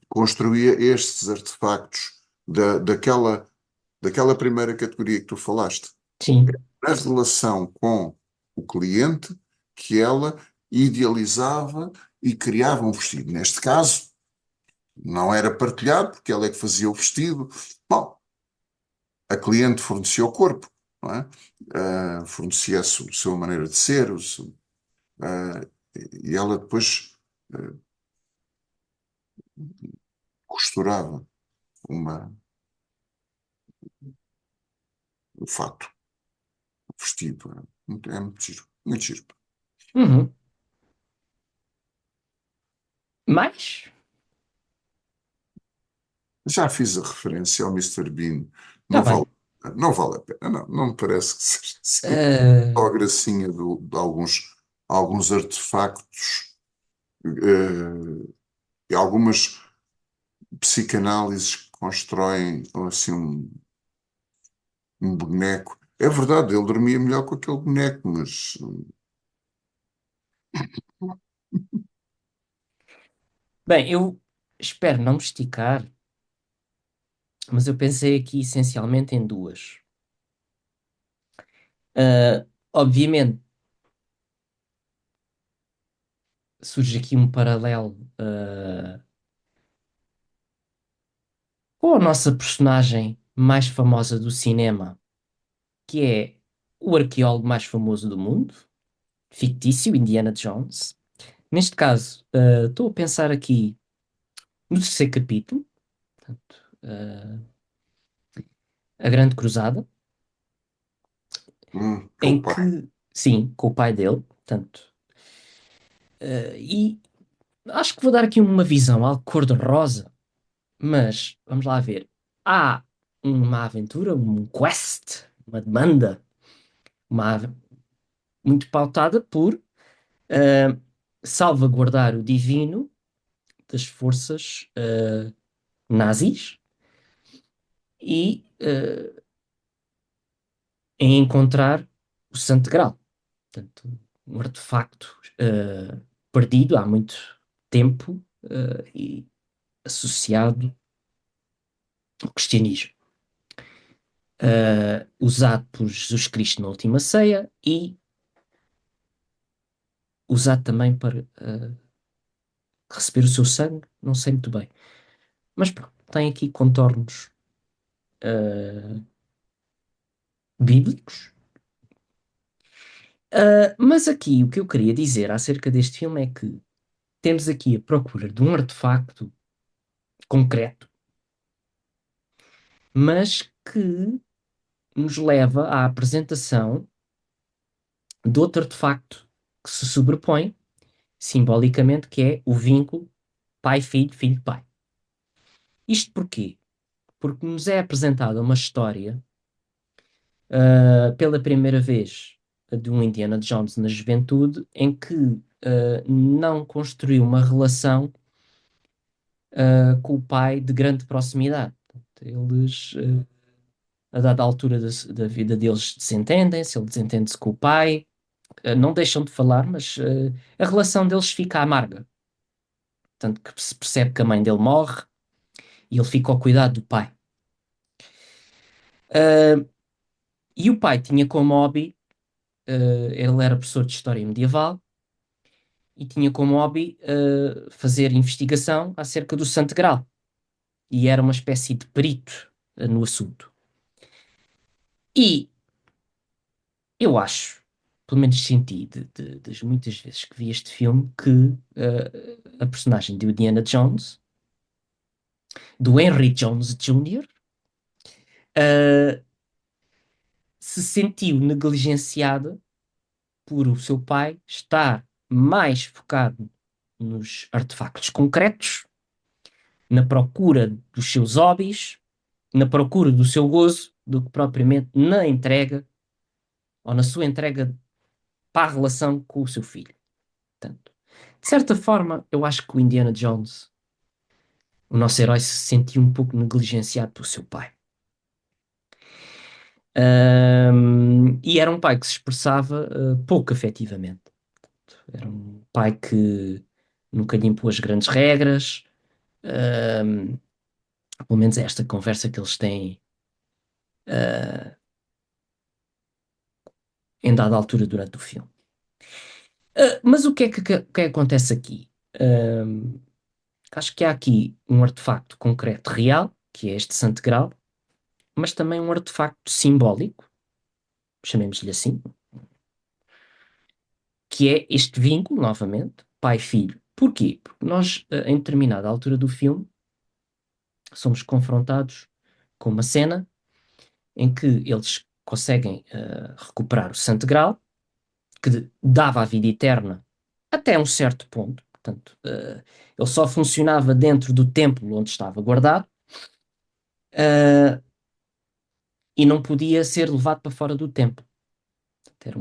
construía estes artefactos daquela primeira categoria que tu falaste. Sim, Na relação com o cliente, que ela idealizava e criava um vestido. Neste caso, não era partilhado, porque ela é que fazia o vestido. Bom, a cliente fornecia o corpo, não é? Fornecia a sua maneira de ser, ah, e ela depois ah, costurava uma, o fato, o vestido. É muito giro, muito giro. uhum. Mas, Já fiz a referência ao Mr. Bean, está não bem. vale, não vale a pena, não, não me parece que seja assim. Só Uh, a gracinha de alguns artefactos e algumas psicanálises que constroem assim um boneco. É verdade, ele dormia melhor com aquele boneco, mas bem, eu espero não me esticar, mas eu pensei aqui essencialmente em duas. Obviamente, surge aqui um paralelo, com a nossa personagem mais famosa do cinema, que é o arqueólogo mais famoso do mundo, fictício, Indiana Jones. Neste caso, estou a pensar aqui no terceiro capítulo, portanto, A Grande Cruzada, que é o em pai. que, sim, com o pai dele, portanto, e acho que vou dar aqui uma visão algo cor-de-rosa, mas vamos lá ver. Há uma aventura, um quest, uma demanda, uma, muito pautada por uh, salvaguardar o divino das forças nazis e em encontrar o Santo Graal. Portanto, um artefacto perdido há muito tempo e associado ao cristianismo. Usado por Jesus Cristo na última ceia e usado também para receber o seu sangue, não sei muito bem. Mas pronto, tem aqui contornos bíblicos. Mas aqui o que eu queria dizer acerca deste filme é que temos aqui a procura de um artefacto concreto, mas que nos leva à apresentação de outro artefacto que se sobrepõe simbolicamente, que é o vínculo pai-filho, filho-pai. Isto porquê? Porque nos é apresentada uma história, pela primeira vez, de um Indiana Jones na juventude, em que não construiu uma relação com o pai de grande proximidade. Eles, a dada altura da vida deles, desentendem-se, ele desentende-se com o pai, não deixam de falar, mas a relação deles fica amarga. Tanto que se percebe que a mãe dele morre e ele fica ao cuidado do pai. Uh, e o pai tinha como hobby, ele era professor de História Medieval, e tinha como hobby fazer investigação acerca do Santo Graal. E era uma espécie de perito no assunto. E eu acho, pelo menos senti das muitas vezes que vi este filme, que a personagem de Indiana Jones, do Henry Jones Jr., uh, se sentiu negligenciada por o seu pai estar mais focado nos artefactos concretos, na procura dos seus hobbies, na procura do seu gozo, do que propriamente na entrega ou na sua entrega para a relação com o seu filho. Portanto, de certa forma, eu acho que o Indiana Jones, o nosso herói, se sentiu um pouco negligenciado pelo seu pai. E era um pai que se expressava pouco afetivamente. Era um pai que nunca lhe impôs grandes regras. Ahm, Pelo menos é esta conversa que eles têm em dada altura durante o filme. Mas o que é que acontece aqui? Ahm, Acho que há aqui um artefacto concreto real, que é este Santo Graal, mas também um artefacto simbólico, chamemos-lhe assim, que é este vínculo, novamente, pai-filho. Porquê? Porque nós, em determinada altura do filme, somos confrontados com uma cena em que eles conseguem recuperar o Santo Graal, que dava a vida eterna até um certo ponto. Portanto, ele só funcionava dentro do templo onde estava guardado, uh, e não podia ser levado para fora do templo. Era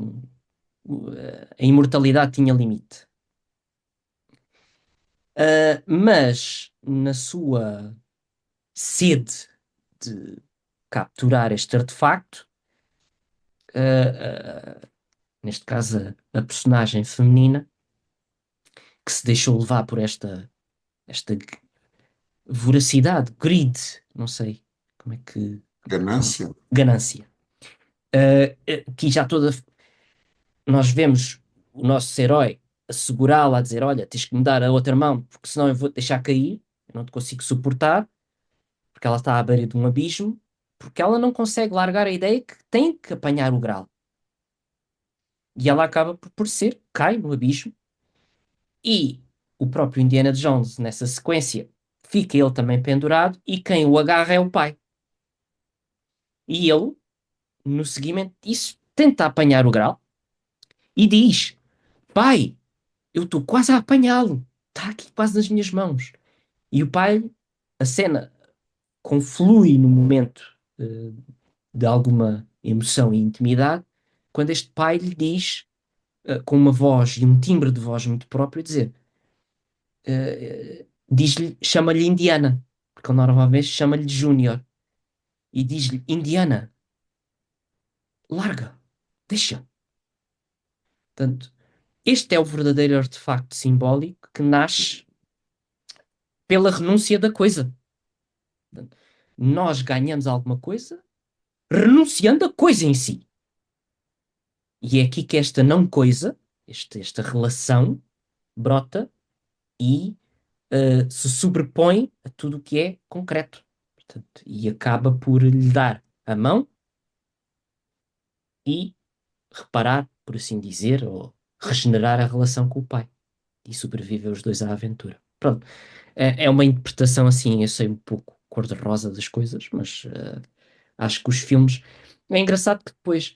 a imortalidade tinha limite. Mas na sua sede de capturar este artefacto, neste caso a personagem feminina, que se deixou levar por esta voracidade, greed, não sei como é que. Ganância. Ganância. Que já toda. Nós vemos o nosso herói a segurá-la, a dizer: Olha, tens que me dar a outra mão, porque senão eu vou-te deixar cair, eu não te consigo suportar, porque ela está à beira de um abismo, porque ela não consegue largar a ideia que tem que apanhar o grau. E ela acaba por ser, cai no abismo, e o próprio Indiana Jones, nessa sequência, fica ele também pendurado, e quem o agarra é o pai. E ele, no seguimento disso, tenta apanhar o grau e diz: Pai, eu estou quase a apanhá-lo, está aqui quase nas minhas mãos. E o pai, a cena conflui no momento de alguma emoção e intimidade, quando este pai lhe diz, com uma voz e um timbre de voz muito próprio, dizer, diz-lhe, chama-lhe Indiana, porque ele normalmente chama-lhe de Júnior, e diz-lhe, Indiana, larga, deixa. Portanto, este é o verdadeiro artefacto simbólico que nasce pela renúncia da coisa. Portanto, nós ganhamos alguma coisa renunciando à coisa em si. E é aqui que esta não coisa, esta relação, brota e se sobrepõe a tudo o que é concreto. Portanto, e acaba por lhe dar a mão e reparar, por assim dizer, ou regenerar a relação com o pai. E sobreviver os dois à aventura. Pronto. É uma interpretação assim, eu sei, um pouco cor-de-rosa das coisas, mas acho que os filmes. É engraçado que depois,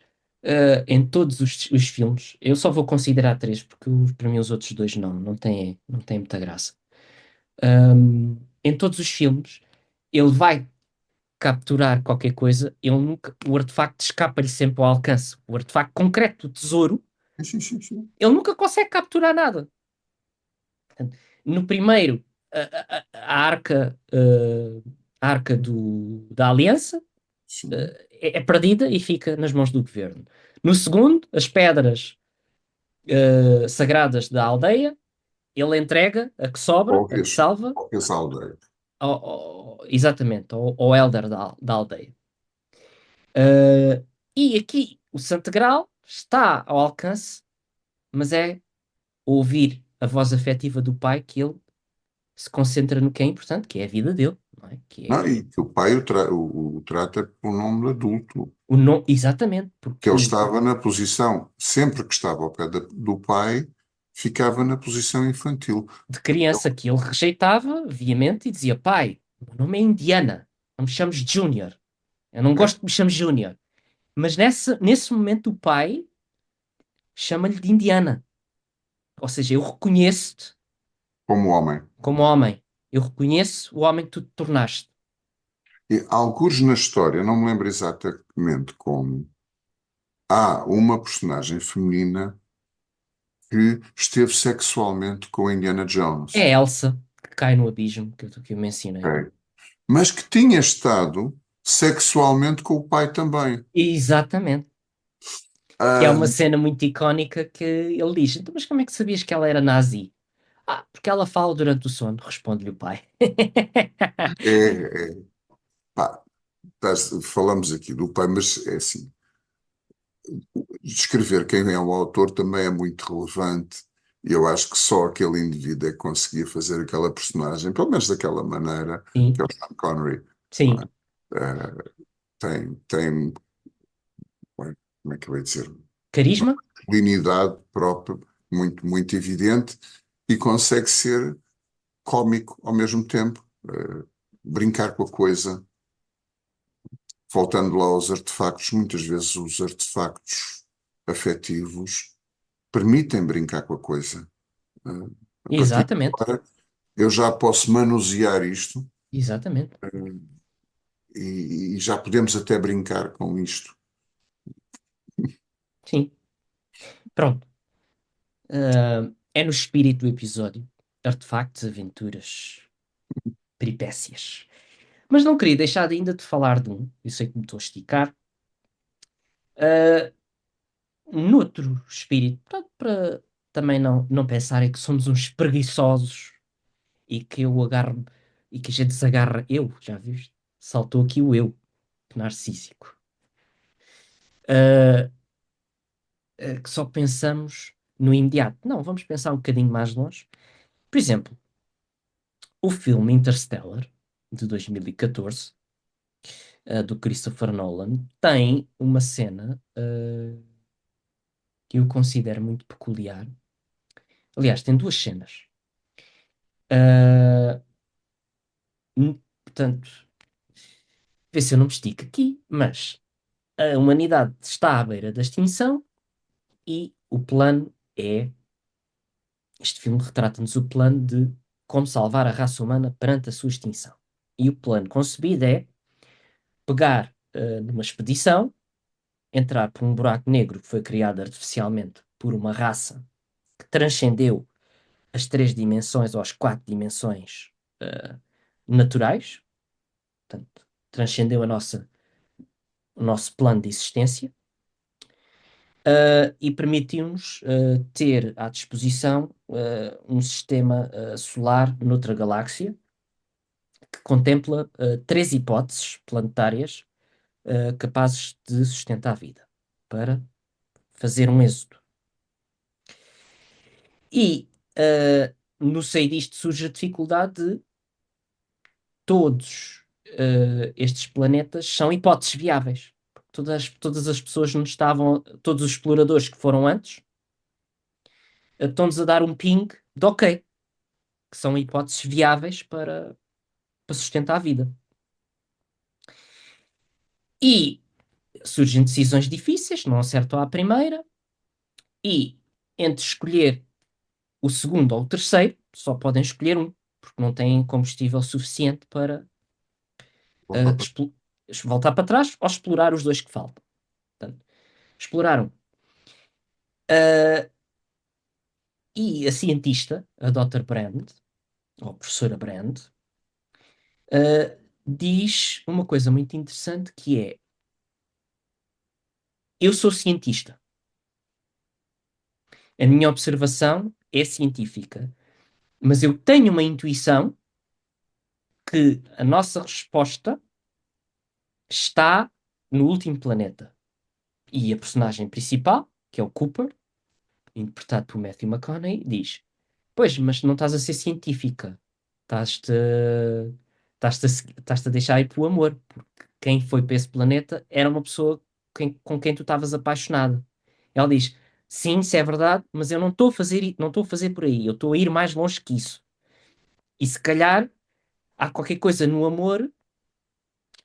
em todos os filmes, eu só vou considerar três, porque para mim os outros dois não têm muita graça. Em todos os filmes, ele vai capturar qualquer coisa, o artefacto escapa-lhe sempre ao alcance. O artefacto concreto, o tesouro, Sim, sim, sim. ele nunca consegue capturar nada. No primeiro, a arca a Arca da Aliança sim. é perdida e fica nas mãos do governo. No segundo, as pedras sagradas da aldeia, ele entrega a que sobra, a que salva, Ou essa aldeia. exatamente, ao elder da aldeia. Uh, e aqui o Santo Graal está ao alcance, mas é ouvir a voz afetiva do pai que ele se concentra no que é importante, que é a vida dele, não é? Que Não, é e que o pai o trata por um nome de adulto, o não, exatamente, que ele porque estava na posição, sempre que estava ao pé do pai, ficava na posição infantil. de criança que ele rejeitava veemente e dizia: Pai, o meu nome é Indiana, não me chames Júnior, eu não É, gosto que me chames Júnior. Mas nesse momento o pai chama-lhe de Indiana, ou seja, eu reconheço-te como homem. como homem, eu reconheço o homem que tu te tornaste. E algures na história, não me lembro exatamente como, há uma personagem feminina que esteve sexualmente com Indiana É Jones, a Elsa que cai no abismo que eu mencionei. ok? Mas que tinha estado sexualmente com o pai também. Exatamente. Que é Ah, uma cena muito icónica que ele diz: Então, mas como é que sabias que ela era nazi? Ah, porque ela fala durante o sono, responde-lhe o pai. é, pá, falamos aqui do pai, mas é assim, descrever quem é o autor também é muito relevante. E eu acho que só aquele indivíduo é que conseguia fazer aquela personagem, pelo menos daquela maneira, que Sim, é o Sean Connery. Não sim. é? Ah, tem, como é que eu ia dizer? Uma Carisma? masculinidade própria, muito evidente, e consegue ser cómico ao mesmo tempo, brincar com a coisa. Voltando lá aos artefactos, muitas vezes os artefactos afetivos permitem brincar com a coisa. A partir de Exatamente. agora, eu já posso manusear isto, Exatamente. e já podemos até brincar com isto. Sim. Pronto. É no espírito do episódio. Artefactos, aventuras, peripécias. Mas não queria deixar ainda de falar de um. Eu sei que me estou a esticar. Uh, Noutro espírito. Portanto, para também não pensarem que somos uns preguiçosos e que eu agarro e que a gente se agarra. Eu, já viste? Saltou aqui o eu, narcísico. Uh, que só pensamos no imediato. Não, vamos pensar um bocadinho mais longe. Por exemplo, o filme Interstellar, de 2014, do Christopher Nolan, tem uma cena que eu considero muito peculiar. Aliás, tem duas cenas. Uh, Portanto, vê se eu não me estico aqui, mas a humanidade está à beira da extinção e o plano é. Este filme retrata-nos o plano de como salvar a raça humana perante a sua extinção. E o plano concebido é pegar numa expedição, entrar por um buraco negro que foi criado artificialmente por uma raça que transcendeu as três dimensões ou as quatro dimensões uh, naturais, portanto, transcendeu o nosso plano de existência, e permitiu-nos ter à disposição um sistema solar noutra galáxia que contempla três hipóteses planetárias capazes de sustentar a vida para fazer um êxodo. E no seio disto surge a dificuldade de todos estes planetas são hipóteses viáveis. Todas as pessoas não estavam, todos os exploradores que foram antes, estão-nos a dar um ping de ok, que são hipóteses viáveis para sustentar a vida. E surgem decisões difíceis, não acertam à primeira, e entre escolher o segundo ou o terceiro, só podem escolher um, porque não têm combustível suficiente para Voltar para voltar para trás ou explorar os dois que faltam. Portanto, exploraram. Uh, e a cientista, a Dr. Brand, ou a professora Brand, diz uma coisa muito interessante que é: eu sou cientista, a minha observação é científica, mas eu tenho uma intuição que a nossa resposta está no último planeta. E a personagem principal, que é o Cooper, interpretado por Matthew McConaughey, diz: Pois, mas não estás a ser científica. Estás-te estás-te a deixar ir pelo amor. Porque quem foi para esse planeta era uma pessoa com quem tu estavas apaixonada. Ela diz: Sim, isso é verdade, mas eu não estou a fazer, não estou a fazer por aí. Eu estou a ir mais longe que isso. E se calhar há qualquer coisa no amor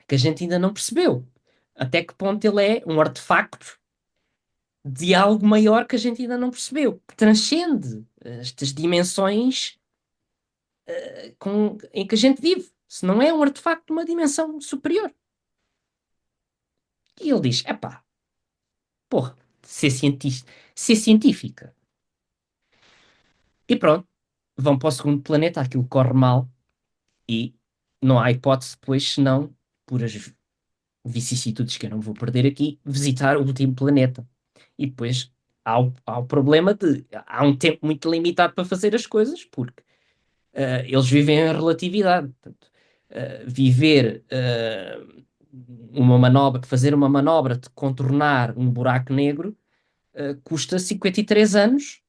que a gente ainda não percebeu. Até que ponto ele é um artefacto de algo maior que a gente ainda não percebeu, que transcende estas dimensões em que a gente vive. Se não é um artefacto de uma dimensão superior. E ele diz: epá, porra, ser cientista, ser científica. E pronto, vão para o segundo planeta, aquilo corre mal e não há hipótese depois, senão, por as vicissitudes que eu não vou perder aqui, visitar o último planeta. E depois há o problema de há um tempo muito limitado para fazer as coisas, porque eles vivem em relatividade. Portanto, viver uma manobra, fazer uma manobra de contornar um buraco negro custa 53 anos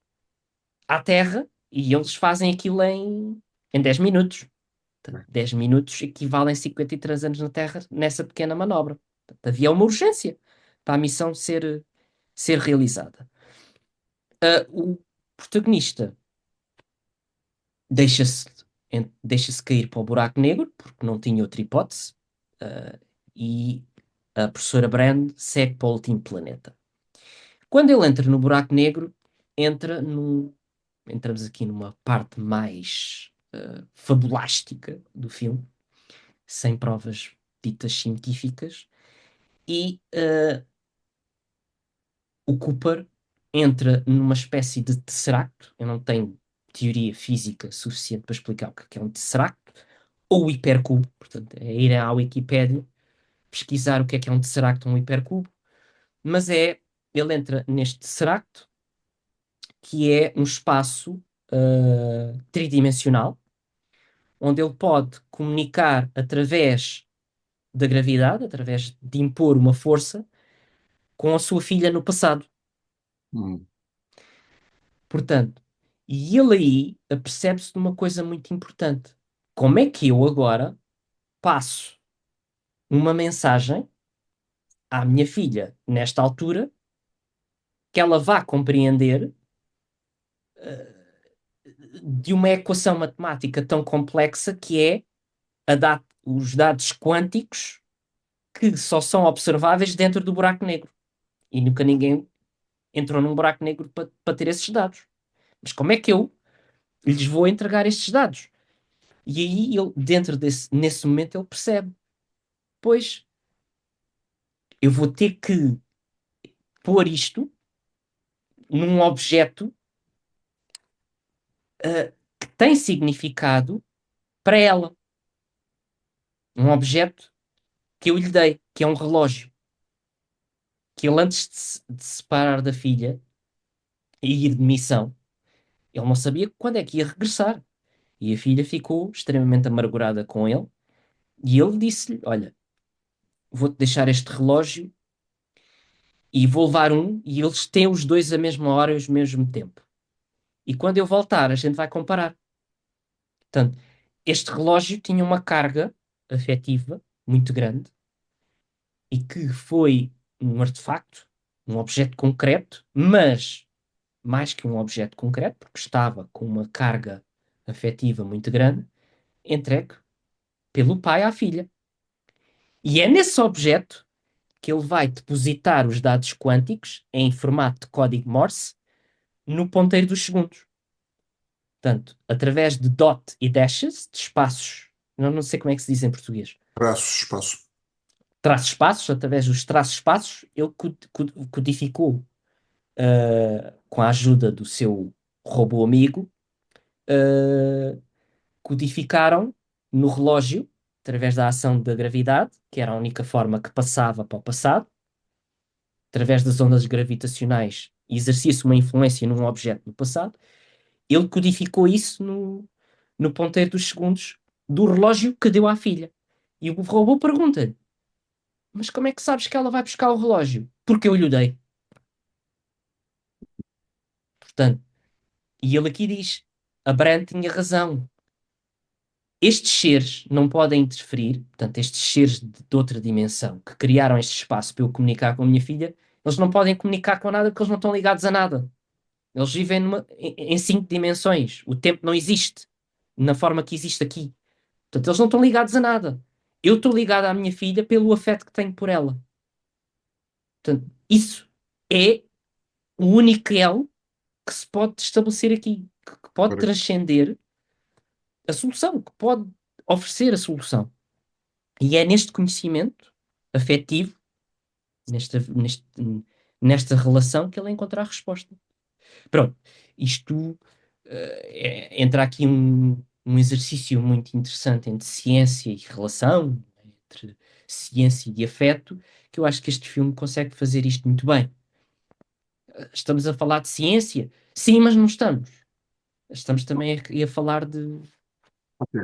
à Terra e eles fazem aquilo em 10 minutos. Portanto, 10 minutos equivalem a 53 anos na Terra nessa pequena manobra. Portanto, havia uma urgência para a missão ser realizada. O protagonista deixa-se deixa-se cair para o buraco negro, porque não tinha outra hipótese, uh, e a professora Brand segue para o último planeta. Quando ele entra no buraco negro, entramos aqui numa parte mais fabulástica do filme, sem provas ditas científicas, e o Cooper entra numa espécie de tesseract. Eu não tenho teoria física suficiente para explicar o que é um tesseract, ou hipercubo. Portanto, é ir à Wikipédia, pesquisar o que é um tesseract ou um hipercubo. Mas ele entra neste tesseract, que é um espaço tridimensional, onde ele pode comunicar através da gravidade, através de impor uma força, com a sua filha no passado. Hum, Portanto, e ele aí apercebe-se de uma coisa muito importante. Como é que eu agora passo uma mensagem à minha filha nesta altura que ela vá compreender de uma equação matemática tão complexa que é os dados quânticos que só são observáveis dentro do buraco negro. E nunca ninguém entrou num buraco negro para ter esses dados. Mas como é que eu lhes vou entregar estes dados? E aí ele, nesse momento, ele percebe, pois eu vou ter que pôr isto num objeto que tem significado para ela. Um objeto que eu lhe dei, que é um relógio. Que ele, antes de se separar da filha e ir de missão, ele não sabia quando é que ia regressar. E a filha ficou extremamente amargurada com ele. E ele disse-lhe: Olha, vou-te deixar este relógio e vou levar um, e eles têm os dois a mesma hora e ao mesmo tempo. E quando eu voltar, a gente vai comparar. Portanto, este relógio tinha uma carga afetiva muito grande e que foi um artefacto, um objeto concreto, mas mais que um objeto concreto, porque estava com uma carga afetiva muito grande, entregue pelo pai à filha. E é nesse objeto que ele vai depositar os dados quânticos em formato de código Morse no ponteiro dos segundos. Portanto, através de dot e dashes, de espaços, não sei como é que se diz em português, traços, espaço. traços espaços, através dos traços espaços, ele codificou, com a ajuda do seu robô amigo, uh, codificaram no relógio através da ação da gravidade, que era a única forma que passava para o passado, através das ondas gravitacionais, exercia-se uma influência num objeto no passado. Ele codificou isso no ponteiro dos segundos do relógio que deu à filha. E o robô pergunta-lhe: Mas como é que sabes que ela vai buscar o relógio? Porque eu lhe dei. Portanto, e ele aqui diz: a Brand tinha razão. Estes seres não podem interferir, portanto, estes seres de outra dimensão que criaram este espaço para eu comunicar com a minha filha, eles não podem comunicar com nada porque eles não estão ligados a nada. Eles vivem em 5 dimensões. O tempo não existe na forma que existe aqui. Portanto, eles não estão ligados a nada. Eu estou ligado à minha filha pelo afeto que tenho por ela. Portanto, isso é o único elo que se pode estabelecer aqui, que pode Para, transcender a solução, que pode oferecer a solução. E é neste conhecimento afetivo, nesta, neste, nesta relação, que ele encontra a resposta. Pronto, isto entra aqui um exercício muito interessante entre ciência e relação, entre ciência e afeto, que eu acho que este filme consegue fazer isto muito bem. Estamos a falar de ciência? Sim, mas não estamos. Estamos também a falar de.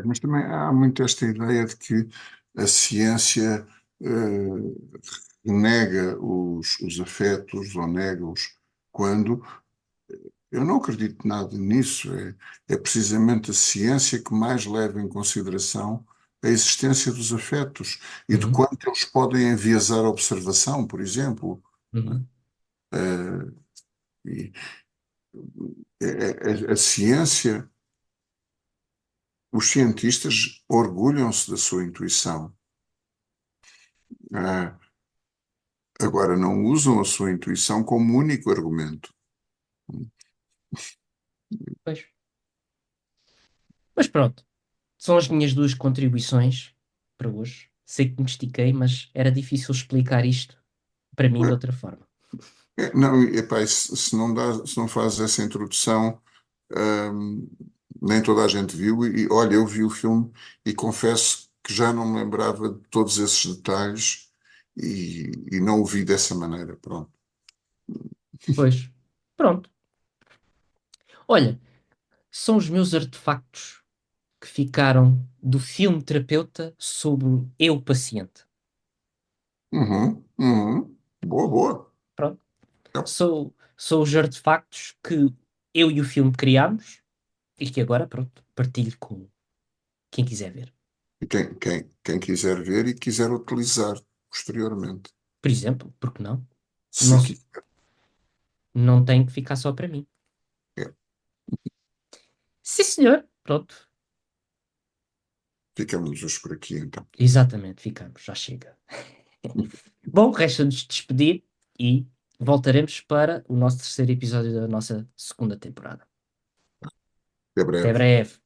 mas também há muito esta ideia de que a ciência nega os afetos ou nega-os quando eu não acredito nada nisso. É precisamente a ciência que mais leva em consideração a existência dos afetos e de Uhum, quanto eles podem enviesar a observação, por exemplo. uhum. E a ciência, os cientistas orgulham-se da sua intuição. Ah, agora, não usam a sua intuição como único argumento. Pois. Mas pronto, são as minhas duas contribuições para hoje. Sei que me estiquei, mas era difícil explicar isto para mim de outra forma. Não, epá, se não dá, se não faz essa introdução, ahm, nem toda a gente viu. E olha, eu vi o filme e confesso que já não me lembrava de todos esses detalhes e não o vi dessa maneira. Pronto. Pois, pronto. Olha, são os meus artefactos que ficaram do filme Terapeuta sobre o eu paciente. Uhum, uhum. Boa, boa. Pronto. Yep. São os artefactos que eu e o filme criámos e que agora, pronto, partilho com quem quiser ver. E quem quiser ver e quiser utilizar posteriormente. Por exemplo, porque não? Se Não, quiser. não tem que ficar só para mim. É, Sim, senhor. Pronto. ficamos hoje por aqui então. Exatamente, ficamos. Já chega. Bom, resta-nos despedir e voltaremos para o nosso terceiro episódio da nossa segunda temporada. Até Até breve. breve.